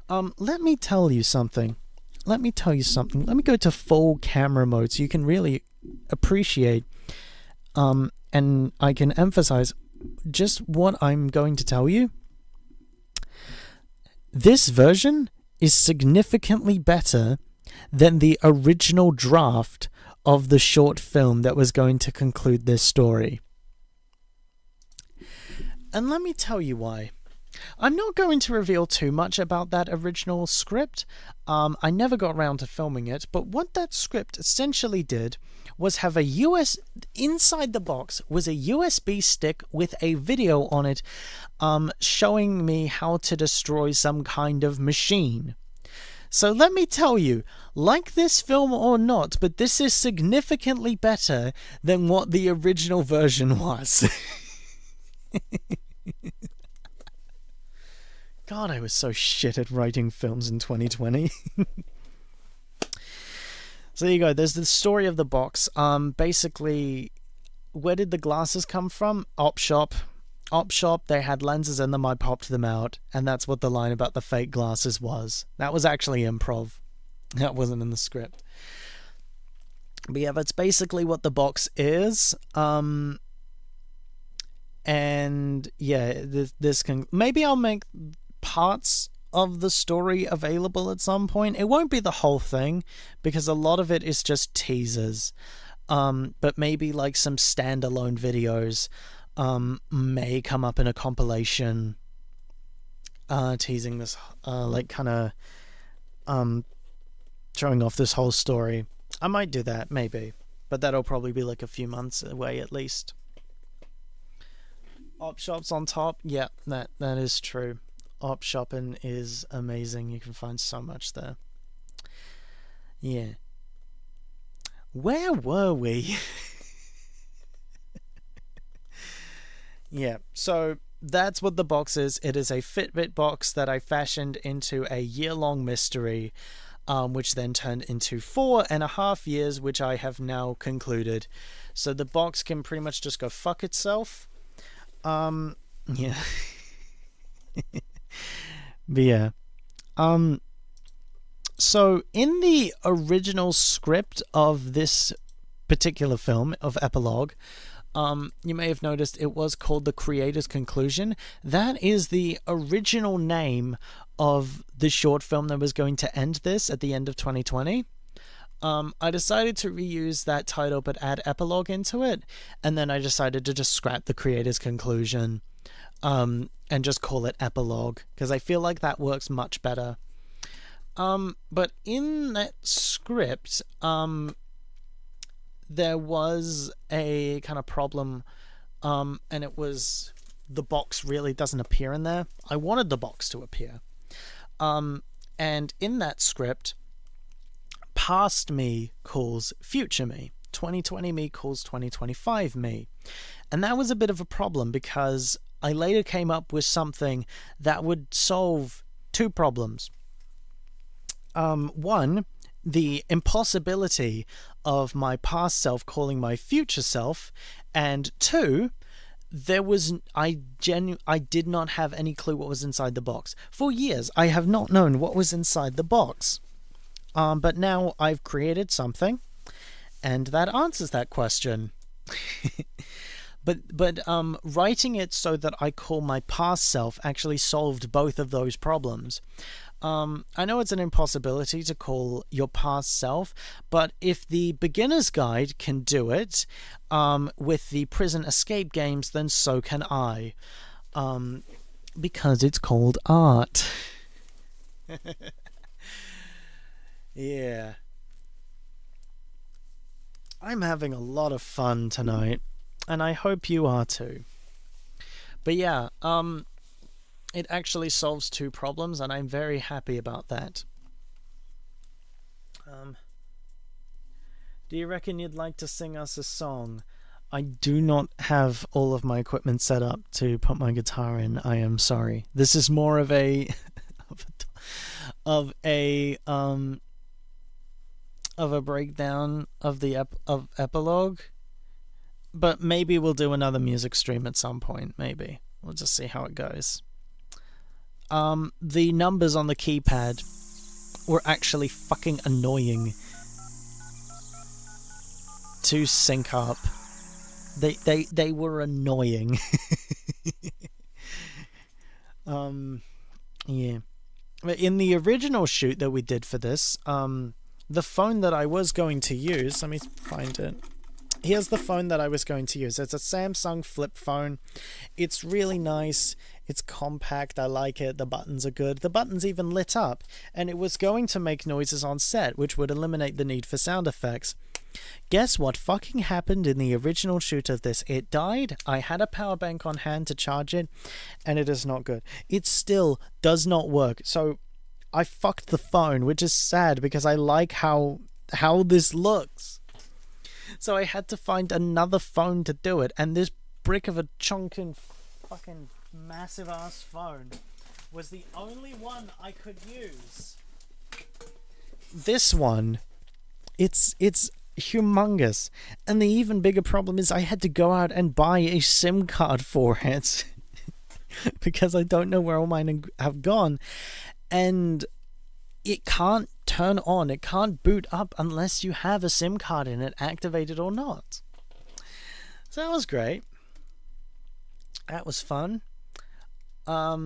Let me tell you something. Let me go to full camera mode so you can really appreciate and I can emphasize just what I'm going to tell you. This version is significantly better than the original draft of the short film that was going to conclude this story. And let me tell you why. I'm not going to reveal too much about that original script. I never got around to filming it, but what that script essentially did was have inside the box was a USB stick with a video on it showing me how to destroy some kind of machine. So let me tell you, like this film or not, but this is significantly better than what the original version was. God, I was so shit at writing films in 2020. So there you go. There's the story of the box. Basically, where did the glasses come from? Op shop. They had lenses in them. I popped them out, and that's what the line about the fake glasses was. That was actually improv. That wasn't in the script. But yeah, that's basically what the box is. And yeah, this can maybe I'll make parts of the story available at some point. It won't be the whole thing because a lot of it is just teasers. But maybe like some standalone videos may come up in a compilation teasing this like kind of showing off this whole story. I might do that, maybe, but that'll probably be like a few months away at least. Op shops on top, yeah, that is true. Op shopping is amazing. You can find so much there. Yeah. Where were we? Yeah, so that's what the box is. It is a Fitbit box that I fashioned into a year-long mystery, which then turned into 4.5 years, which I have now concluded. So the box can pretty much just go fuck itself. Yeah. But yeah. So in the original script of this particular film, of Epilogue, you may have noticed it was called The Creator's Conclusion. That is the original name of the short film that was going to end this at the end of 2020. I decided to reuse that title but add Epilogue into it, and then I decided to just scrap The Creator's Conclusion and just call it Epilogue, because I feel like that works much better. But in that script, there was a kind of problem, and it was the box really doesn't appear in there. I wanted the box to appear. And in that script, past me calls future me. 2020 me calls 2025 me. And that was a bit of a problem because I later came up with something that would solve two problems. One, the impossibility of my past self calling my future self, and two, I did not have any clue what was inside the box. For years, I have not known what was inside the box. But now I've created something, and that answers that question. But writing it so that I call my past self actually solved both of those problems. I know it's an impossibility to call your past self, but if the beginner's guide can do it with the prison escape games, then so can I. Because it's called art. Yeah. I'm having a lot of fun tonight, and I hope you are too. But yeah, it actually solves two problems, and I'm very happy about that. Do you reckon you'd like to sing us a song? I do not have all of my equipment set up to put my guitar in. I am sorry. This is more of a of a breakdown of the of Epilogue. But maybe we'll do another music stream at some point. Maybe we'll just see how it goes. The numbers on the keypad were actually fucking annoying to sync up. They were annoying. Yeah. But in the original shoot that we did for this, the phone that I was going to use, let me find it. Here's the phone that I was going to use. It's a Samsung flip phone. It's really nice. It's compact. I like it. The buttons are good. The buttons even lit up. And it was going to make noises on set, which would eliminate the need for sound effects. Guess what fucking happened in the original shoot of this? It died. I had a power bank on hand to charge it, and it is not good. It still does not work. So I fucked the phone, which is sad because I like how this looks. So I had to find another phone to do it, and this brick of a chunkin' fucking massive ass phone was the only one I could use. This one, it's humongous, and the even bigger problem is I had to go out and buy a SIM card for it because I don't know where all mine have gone, and it can't turn on, it can't boot up unless you have a SIM card in it, activated or not. So that was great. That was fun. Yeah.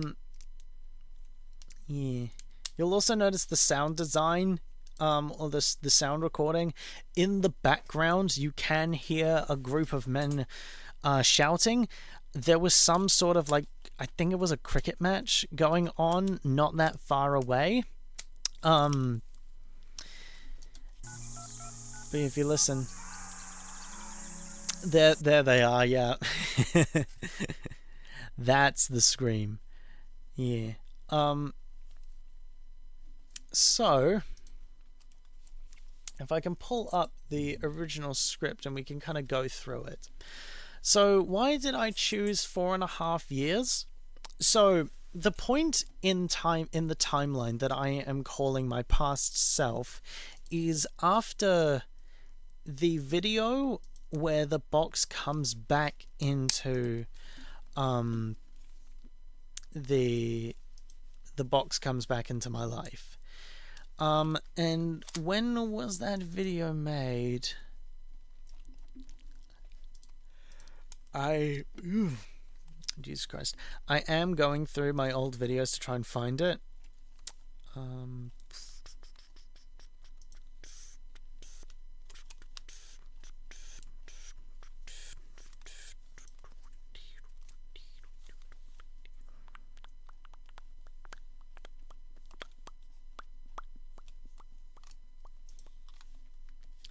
You'll also notice the sound design, or the sound recording. In the background, you can hear a group of men shouting. There was some sort of, like, I think it was a cricket match going on not that far away. But if you listen, there they are, yeah. That's the scream. Yeah. So if I can pull up the original script and we can kind of go through it. So why did I choose 4.5 years? So the point in time in the timeline that I am calling my past self is after the video where the box comes back into the box comes back into my life. And when was that video made? Jesus Christ. I am going through my old videos to try and find it.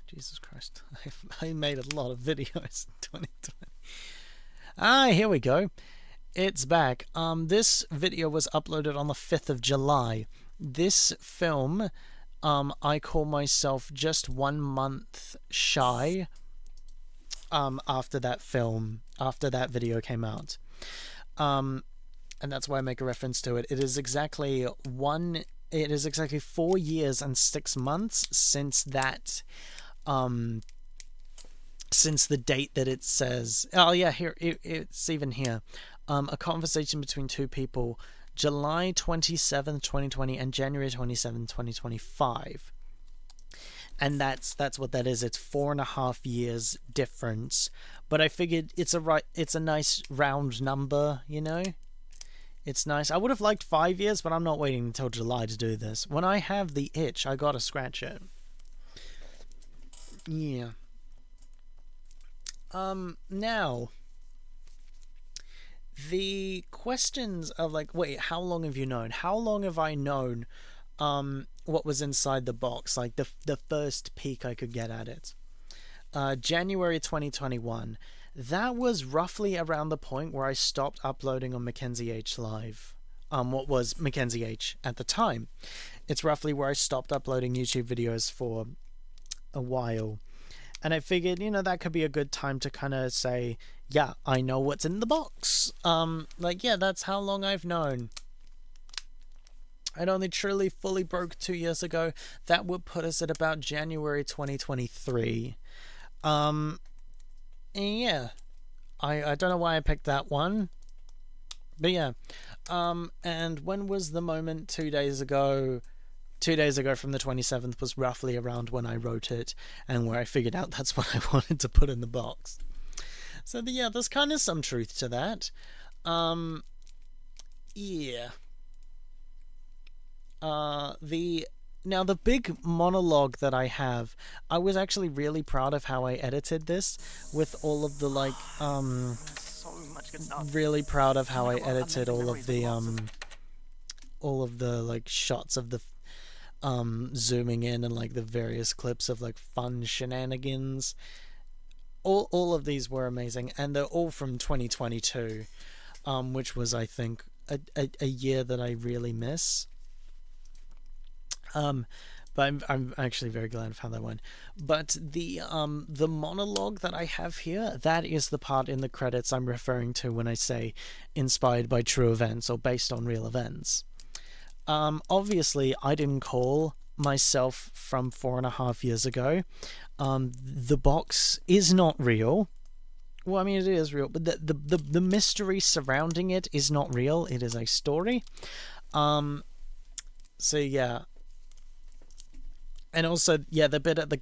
Jesus Christ. I made a lot of videos in 2020. Here we go. It's back. This video was uploaded on the 5th of July. This film, I call myself just 1 month shy after that video came out. And that's why I make a reference to it. It is exactly 4 years and 6 months since that since the date that it says, oh yeah, here it's even here, a conversation between two people, July 27th 2020 and January 27th 2025, and that's what that is. It's 4.5 years difference, but I figured it's a nice round number, you know. It's nice. I would have liked 5 years, but I'm not waiting until July to do this. When I have the itch, I gotta scratch it. Yeah. Now, the questions of, like, wait, how long have you known? How long have I known what was inside the box? Like, the first peek I could get at it. January 2021. That was roughly around the point where I stopped uploading on Mackenzie H Live. What was Mackenzie H at the time. It's roughly where I stopped uploading YouTube videos for a while. And I figured, you know, that could be a good time to kind of say, yeah, I know what's in the box. Like, yeah, that's how long I've known. It only truly fully broke 2 years ago. That would put us at about January 2023. And yeah, I don't know why I picked that one, but yeah. And when was the moment? 2 days ago. 2 days ago from the 27th was roughly around when I wrote it, and where I figured out that's what I wanted to put in the box. So yeah, there's kind of some truth to that. Yeah. The big monologue that I have, I was actually really proud of how I edited this with all of the So much good stuff. really proud of how I You know what? edited I'm all making of the like shots of the zooming in and like the various clips of like fun shenanigans. All of these were amazing, and they're all from 2022, which was, I think, a year that I really miss. But I'm actually very glad of how that went. But the monologue that I have here, that is the part in the credits I'm referring to when I say inspired by true events or based on real events. Obviously, I didn't call myself from 4.5 years ago. The box is not real. Well, I mean, it is real, but the mystery surrounding it is not real. It is a story. So yeah. And also, yeah, the bit with the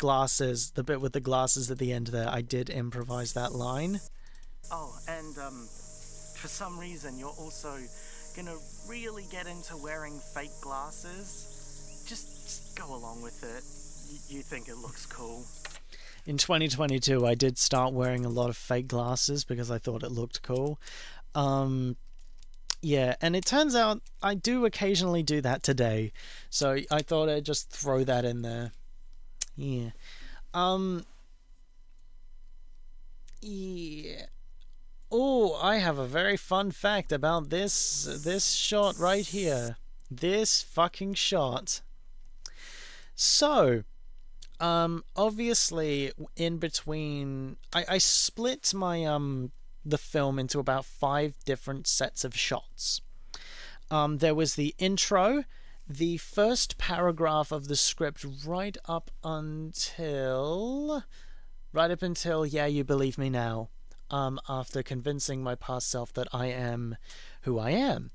glasses at the end there, I did improvise that line. Oh, and for some reason you're also gonna really get into wearing fake glasses. Just go along with it. You think it looks cool. In 2022, I did start wearing a lot of fake glasses because I thought it looked cool. Yeah, and it turns out I do occasionally do that today, so I thought I'd just throw that in there. Yeah. Yeah. Oh, I have a very fun fact about this shot right here. This fucking shot. So, obviously, in between, I split my the film into about 5 different sets of shots. There was the intro, the first paragraph of the script right up until Yeah, You Believe Me Now, after convincing my past self that I am who I am.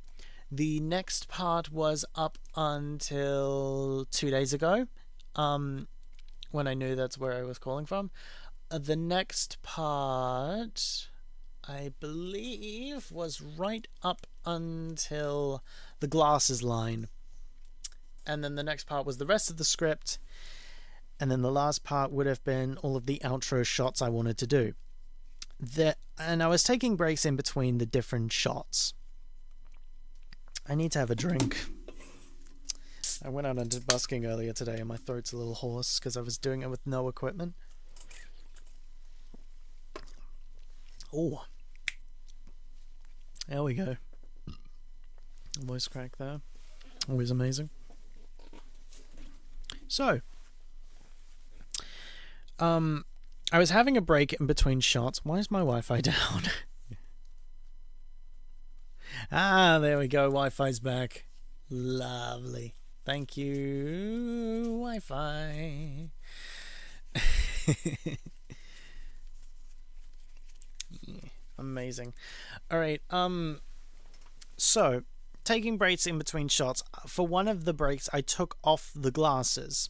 The next part was up until 2 days ago, when I knew that's where I was calling from. The next part, I believe, was right up until the glasses line. And then the next part was the rest of the script. And then the last part would have been all of the outro shots I wanted to do. And I was taking breaks in between the different shots. I need to have a drink. I went out and did busking earlier today and my throat's a little hoarse because I was doing it with no equipment. Oh. There we go. Voice crack there. Always amazing. So, I was having a break in between shots. Why is my Wi-Fi down? There we go. Wi-Fi's back. Lovely. Thank you, Wi-Fi. Amazing. Alright, so, taking breaks in between shots. For one of the breaks, I took off the glasses.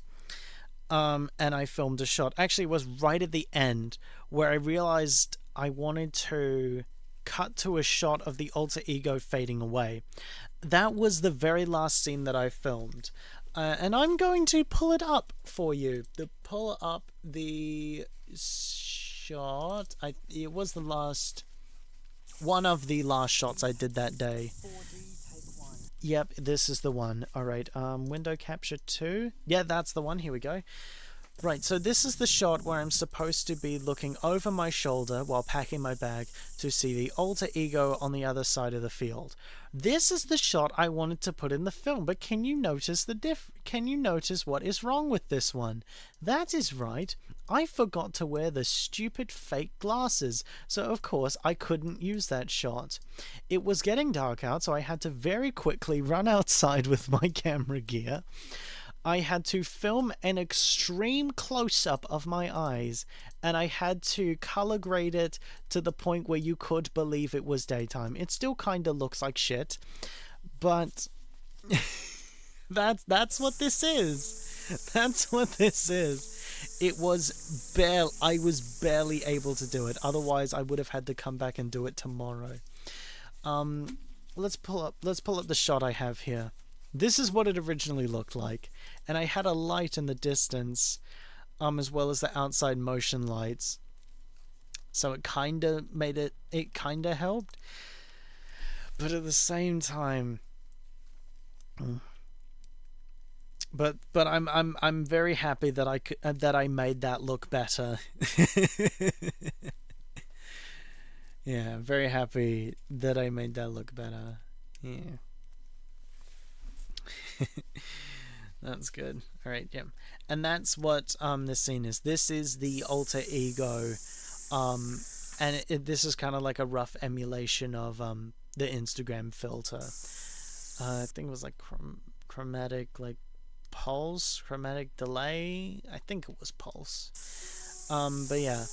And I filmed a shot. Actually, it was right at the end where I realized I wanted to cut to a shot of the alter ego fading away. That was the very last scene that I filmed. And I'm going to pull it up for you. Pull up the shot. It was the last... one of the last shots I did that day. Yep, this is the one. Alright, window capture 2. Yeah, that's the one. Here we go. Right, so this is the shot where I'm supposed to be looking over my shoulder while packing my bag to see the alter ego on the other side of the field. This is the shot I wanted to put in the film, but can you notice can you notice what is wrong with this one? That is right. I forgot to wear the stupid fake glasses, so of course I couldn't use that shot. It was getting dark out, so I had to very quickly run outside with my camera gear. I had to film an extreme close-up of my eyes, and I had to color grade it to the point where you could believe it was daytime. It still kind of looks like shit, but that's what this is. That's what this is. I was barely able to do it. Otherwise, I would have had to come back and do it tomorrow. Let's pull up the shot I have here. This is what it originally looked like, and I had a light in the distance, as well as the outside motion lights. So it kind of helped, but at the same time, but I'm very happy that I made that look better. Yeah, I'm very happy that I made that look better. Yeah. That's good. All right, yeah, and that's what this scene is. This is the alter ego, and this is kind of like a rough emulation of the Instagram filter. I think it was like chromatic, like pulse, chromatic delay. I think it was pulse. But yeah,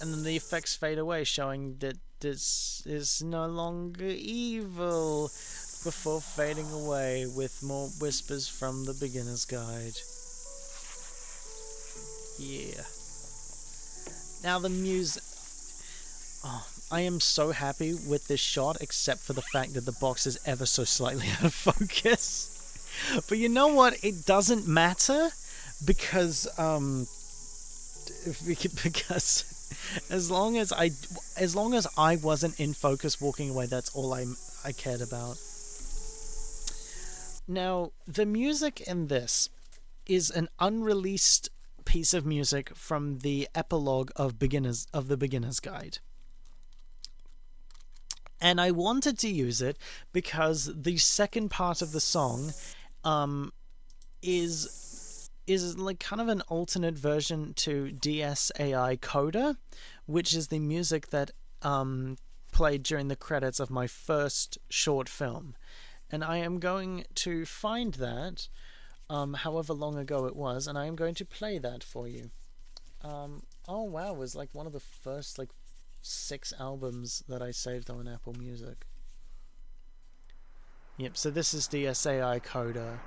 and then the effects fade away, showing that this is no longer evil, before fading away with more whispers from the beginner's guide. Yeah. Now the music. Oh, I am so happy with this shot, except for the fact that the box is ever so slightly out of focus. But you know what? It doesn't matter, because as long as I wasn't in focus walking away, that's all I cared about. Now, the music in this is an unreleased piece of music from the epilogue of the Beginner's Guide. And I wanted to use it because the second part of the song is like kind of an alternate version to DSAI Coda, which is the music that played during the credits of my first short film. And I am going to find that, however long ago it was, and I am going to play that for you. Oh wow, it was like one of the first 6 albums that I saved on Apple Music. Yep, so this is DSAI Coda.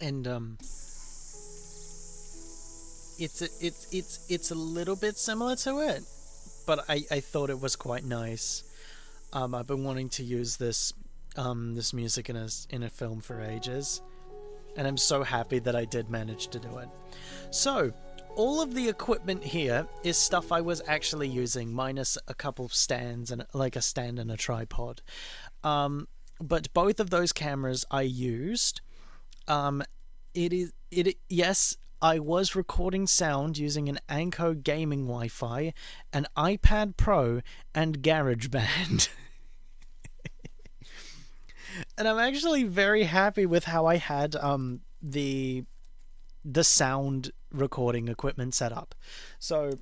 And it's a little bit similar to it, but I thought it was quite nice. I've been wanting to use this music in a film for ages, and I'm so happy that I did manage to do it. So all of the equipment here is stuff I was actually using, minus a couple of stands and like a stand and a tripod. But both of those cameras I used. Yes, I was recording sound using an Anko gaming Wi-Fi, an iPad Pro, and GarageBand. And I'm actually very happy with how I had the sound recording equipment set up. So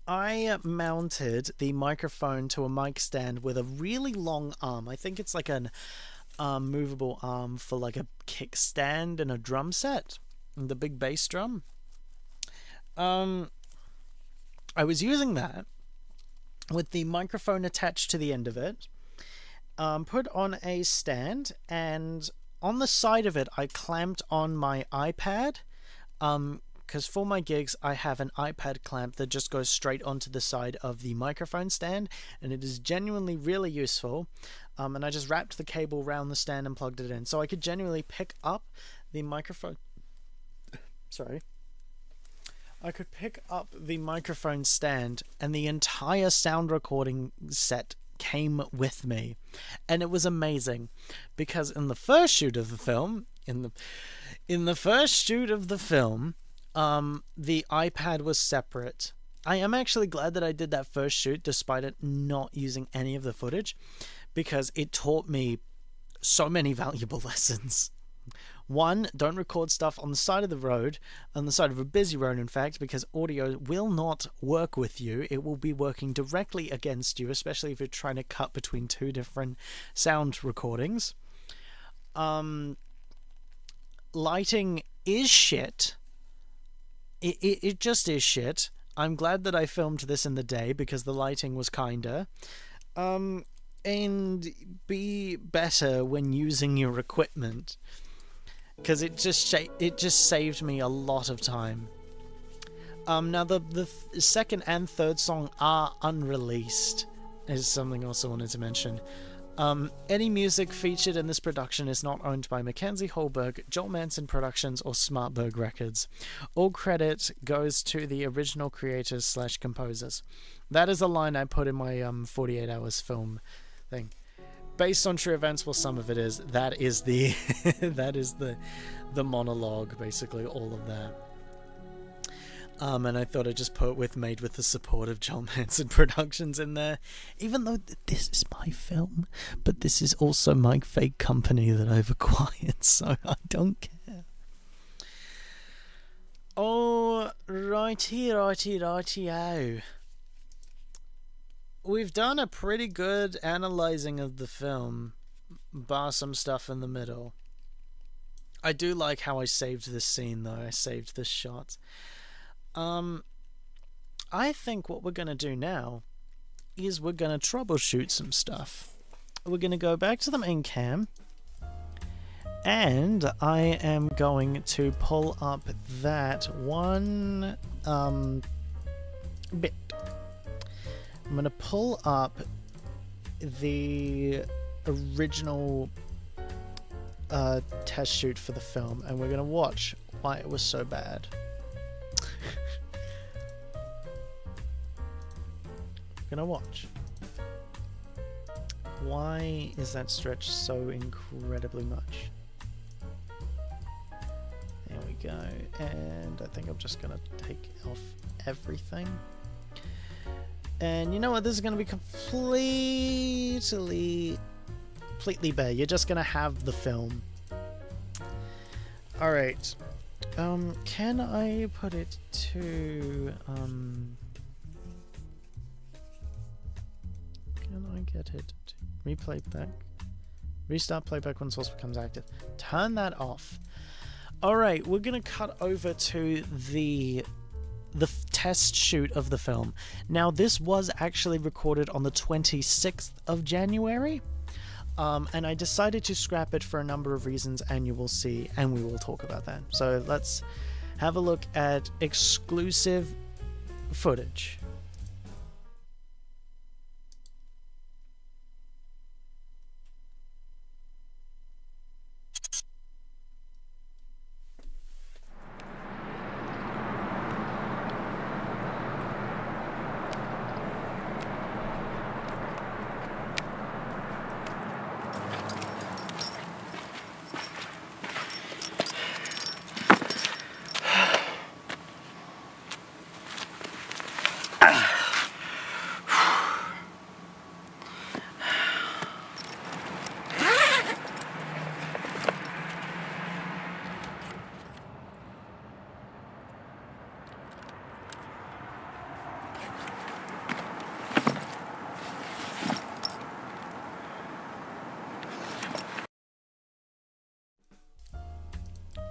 I mounted the microphone to a mic stand with a really long arm. I think it's like an movable arm for like a kickstand and a drum set, and the big bass drum. I was using that, with the microphone attached to the end of it, put on a stand, and on the side of it I clamped on my iPad, because for my gigs I have an iPad clamp that just goes straight onto the side of the microphone stand, and it is genuinely really useful. And I just wrapped the cable around the stand and plugged it in, so I could genuinely pick up the microphone. Sorry. I could pick up the microphone stand, and the entire sound recording set came with me, and it was amazing, because in the first shoot of the film, the iPad was separate. I am actually glad that I did that first shoot despite it not using any of the footage, because it taught me so many valuable lessons. One, don't record stuff on the side of the road, on the side of a busy road, in fact, because audio will not work with you. It will be working directly against you, especially if you're trying to cut between two different sound recordings. Lighting is shit. It just is shit. I'm glad that I filmed this in the day because the lighting was kinder. And be better when using your equipment, because it just saved me a lot of time. Now the second and third song are unreleased, is something else I wanted to mention. Any music featured in this production is not owned by Mackenzie Holberg, Joel Manson Productions, or Smartberg Records. All credit goes to the original creators / composers. That is a line I put in my 48 hours film thing. Based on true events, well, some of it is. That is the that is the monologue, basically, all of that. And I thought I'd just put made with the support of Joel Manson Productions in there, even though this is my film, but this is also my fake company that I've acquired, so I don't care. Oh, righty-o. We've done a pretty good analyzing of the film, bar some stuff in the middle. I do like how I saved this scene, though. I saved this shot. I think what we're going to do now is we're going to troubleshoot some stuff. We're going to go back to the main cam, and I am going to pull up that one bit. I'm going to pull up the original test shoot for the film, and we're going to watch why it was so bad. We're going to watch. Why is that stretched so incredibly much? There we go. And I think I'm just going to take off everything. And you know what? This is going to be completely bare. You're just going to have the film. Alright. Can I put it to... Can I get it to replay back? Restart playback when source becomes active. Turn that off. Alright, we're going to cut over to the test shoot of the film. Now, this was actually recorded on the 26th of January, and I decided to scrap it for a number of reasons, and you will see, and we will talk about that. So let's have a look at exclusive footage.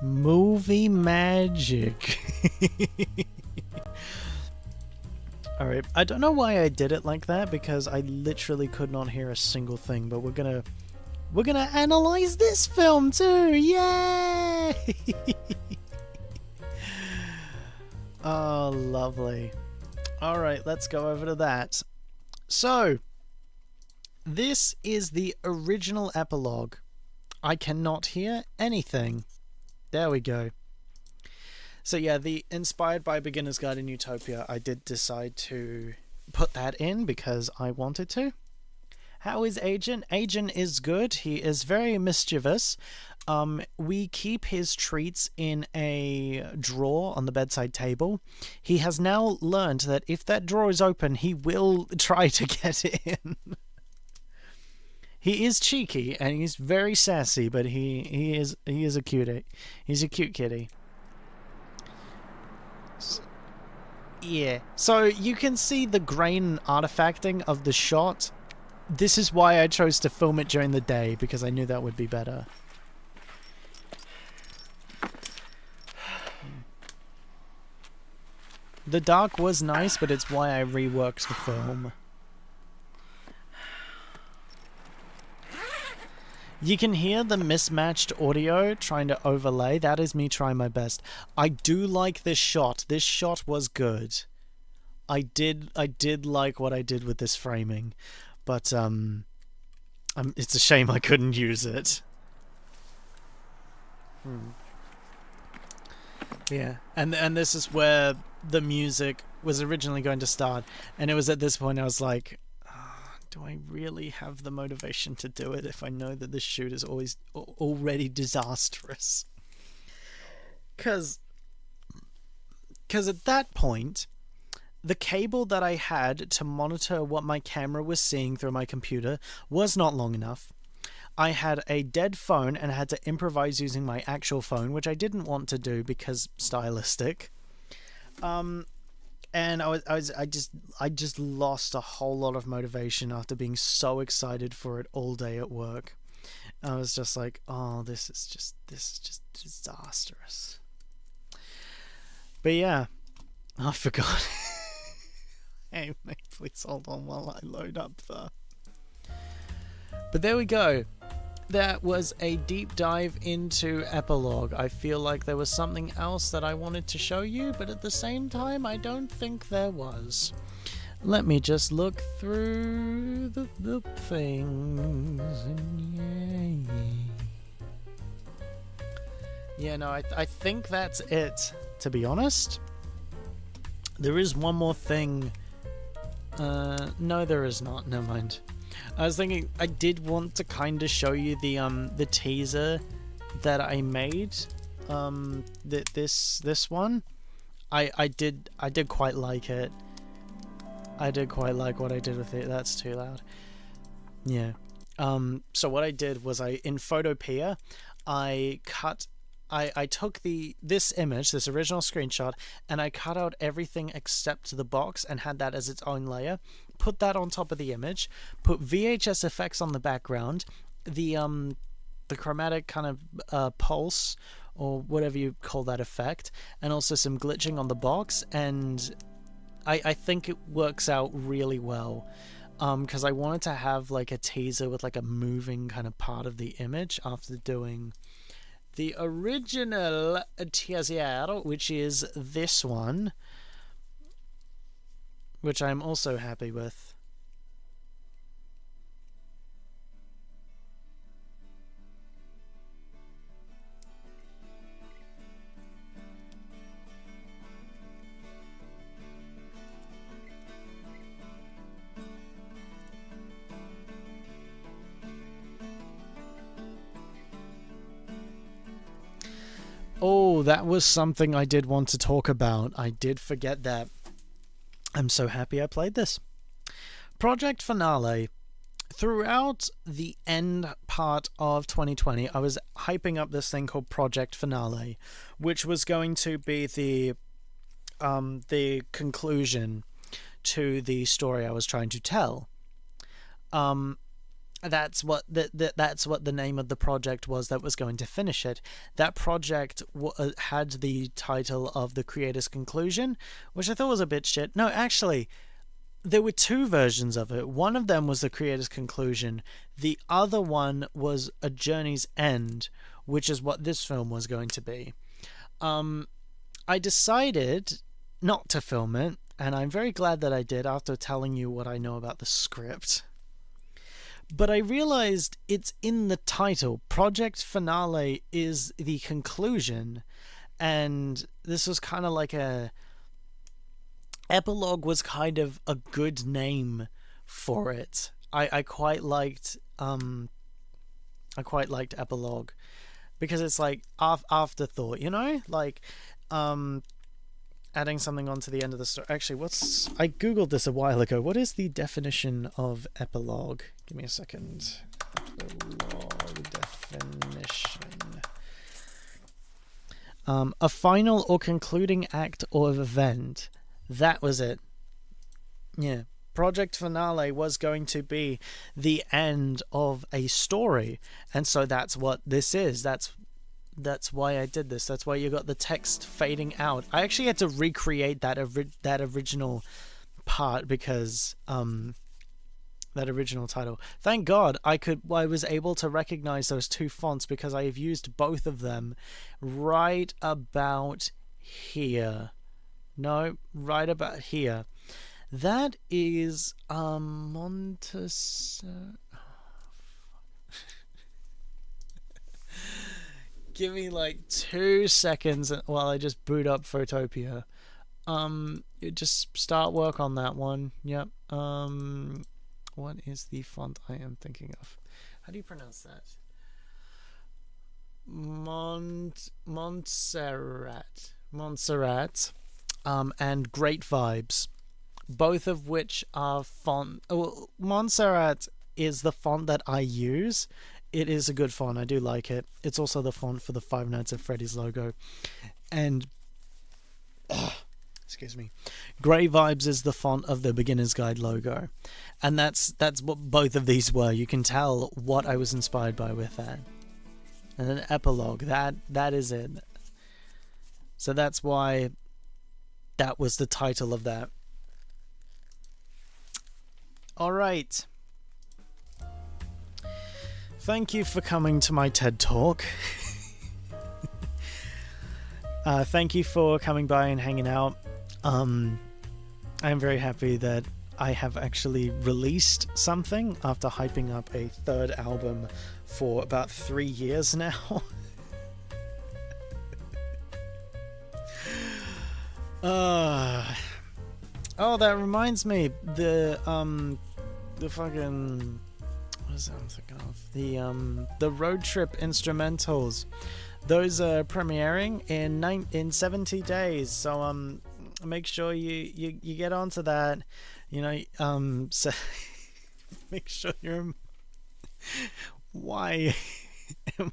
Movie magic. Alright, I don't know why I did it like that, because I literally could not hear a single thing, but we're gonna analyze this film too! Yay! Oh, lovely. Alright, let's go over to that. So, this is the original epilogue. I cannot hear anything. There we go. So yeah, the Inspired by Beginner's Guide in Utopia, I did decide to put that in because I wanted to. How is Agent? Agent is good. He is very mischievous. We keep his treats in a drawer on the bedside table. He has now learned that if that drawer is open, he will try to get in. He is cheeky and he's very sassy, but he is a cutie. He's a cute kitty. Yeah. So you can see the grain artifacting of the shot. This is why I chose to film it during the day, because I knew that would be better. The dark was nice, but it's why I reworked the film. You can hear the mismatched audio trying to overlay. That is me trying my best. I do like this shot. This shot was good. I did like what I did with this framing, but it's a shame I couldn't use it. Yeah, and this is where the music was originally going to start, and it was at this point I was like, do I really have the motivation to do it if I know that this shoot is already disastrous? Because at that point, the cable that I had to monitor what my camera was seeing through my computer was not long enough. I had a dead phone and had to improvise using my actual phone, which I didn't want to do because stylistic. And I just lost a whole lot of motivation after being so excited for it all day at work. I was just like, oh, this is just disastrous. But yeah, I forgot. Hey, mate, please hold on while I load up the... But there we go. That was a deep dive into Epilogue. I feel like there was something else that I wanted to show you, but at the same time, I don't think there was. Let me just look through the things. Yeah, no, I think that's it, to be honest. There is one more thing. No, there is not. Never mind. I was thinking I did want to kind of show you the teaser that I made. This one, I did quite like it. I did quite like what I did with it. That's too loud. Yeah. So what I did was in Photopea, I took this image, this original screenshot, and I cut out everything except the box and had that as its own layer. Put that on top of the image, put VHS effects on the background, the chromatic kind of pulse, or whatever you call that effect, and also some glitching on the box, and I think it works out really well. Because I wanted to have like a teaser with like a moving kind of part of the image after doing the original teaser, which is this one, which I'm also happy with. Oh, that was something I did want to talk about. I did forget that. I'm so happy I played this. Project Finale. Throughout the end part of 2020, I was hyping up this thing called Project Finale, which was going to be the conclusion to the story I was trying to tell. That's what the name of the project was that was going to finish it. That project had the title of The Creator's Conclusion, which I thought was a bit shit. No, actually, there were two versions of it. One of them was the creator's conclusion. The other one was a journey's end, which is what this film was going to be. I decided not to film it, and I'm very glad that I did after telling you what I know about the script. But I realized it's in the title. Project Finale is the conclusion, and this was kind of like Epilogue was kind of a good name for it. I quite liked Epilogue because it's like afterthought, you know, like adding something onto the end of the story. Actually, I googled this a while ago. What is the definition of epilogue? Give me a second. Epilogue definition. A final or concluding act or event. That was it. Yeah. Project Finale was going to be the end of a story. And so that's what this is. That's why I did this. That's why you got the text fading out. I actually had to recreate that original part because that original title. Thank God I was able to recognize those two fonts because I have used both of them right about here. No, right about here. That is Give me like 2 seconds while I just boot up Photopia. You just start work on that one. Yep. What is the font I am thinking of? How do you pronounce that? Montserrat. And Great Vibes. Both of which are font. Well, Montserrat is the font that I use. It is a good font. I do like it. It's also the font for the Five Nights at Freddy's logo. And excuse me. Great Vibes is the font of the Beginner's Guide logo. And that's what both of these were. You can tell what I was inspired by with that. And then Epilogue. That is it. So that's why that was the title of that. All right. Thank you for coming to my TED Talk. Thank you for coming by and hanging out. I am very happy that I have actually released something after hyping up a third album for about 3 years now. Oh, that reminds me. The fucking... What is that I'm thinking of? The road trip instrumentals. Those are premiering in 70 days. So make sure you get onto that. You know, so make sure you're. Why am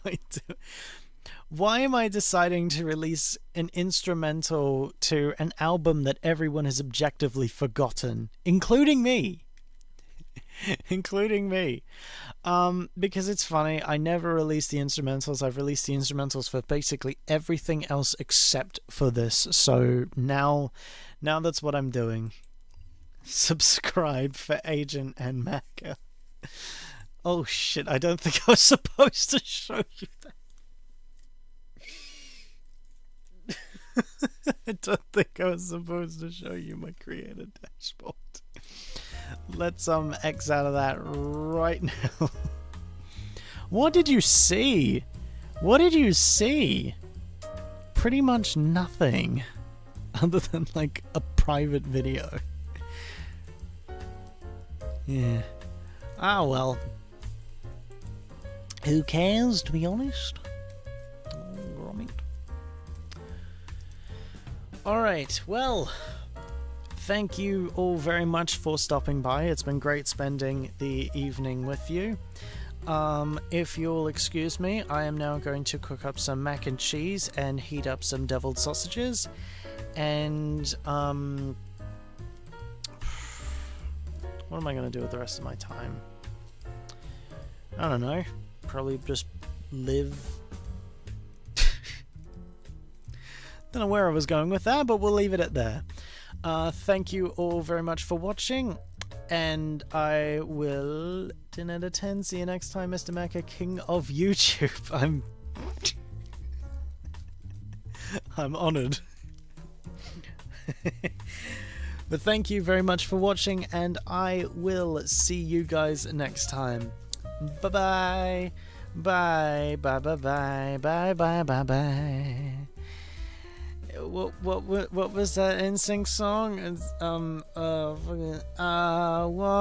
I deciding to release an instrumental to an album that everyone has objectively forgotten, including me? Including me. Because it's funny, I never released the instrumentals. I've released the instrumentals for basically everything else except for this. So now that's what I'm doing. Subscribe for Agent and Macca. Oh shit, I don't think I was supposed to show you that. I don't think I was supposed to show you my creator dashboard. Let's X out of that right now. What did you see? What did you see? Pretty much nothing. Other than like a private video. Yeah. Ah well. Who cares, to be honest? Alright, well, thank you all very much for stopping by. It's been great spending the evening with you. If you'll excuse me, I am now going to cook up some mac and cheese and heat up some deviled sausages. And, what am I going to do with the rest of my time? I don't know. Probably just live. Don't know where I was going with that, but we'll leave it at there. Thank you all very much for watching, and I will 10 out of 10. See you next time, Mr. Mecha, King of YouTube. I'm honored. But thank you very much for watching, and I will see you guys next time. Bye bye. Bye bye bye bye bye bye bye bye. What was that NSYNC song? It's, I want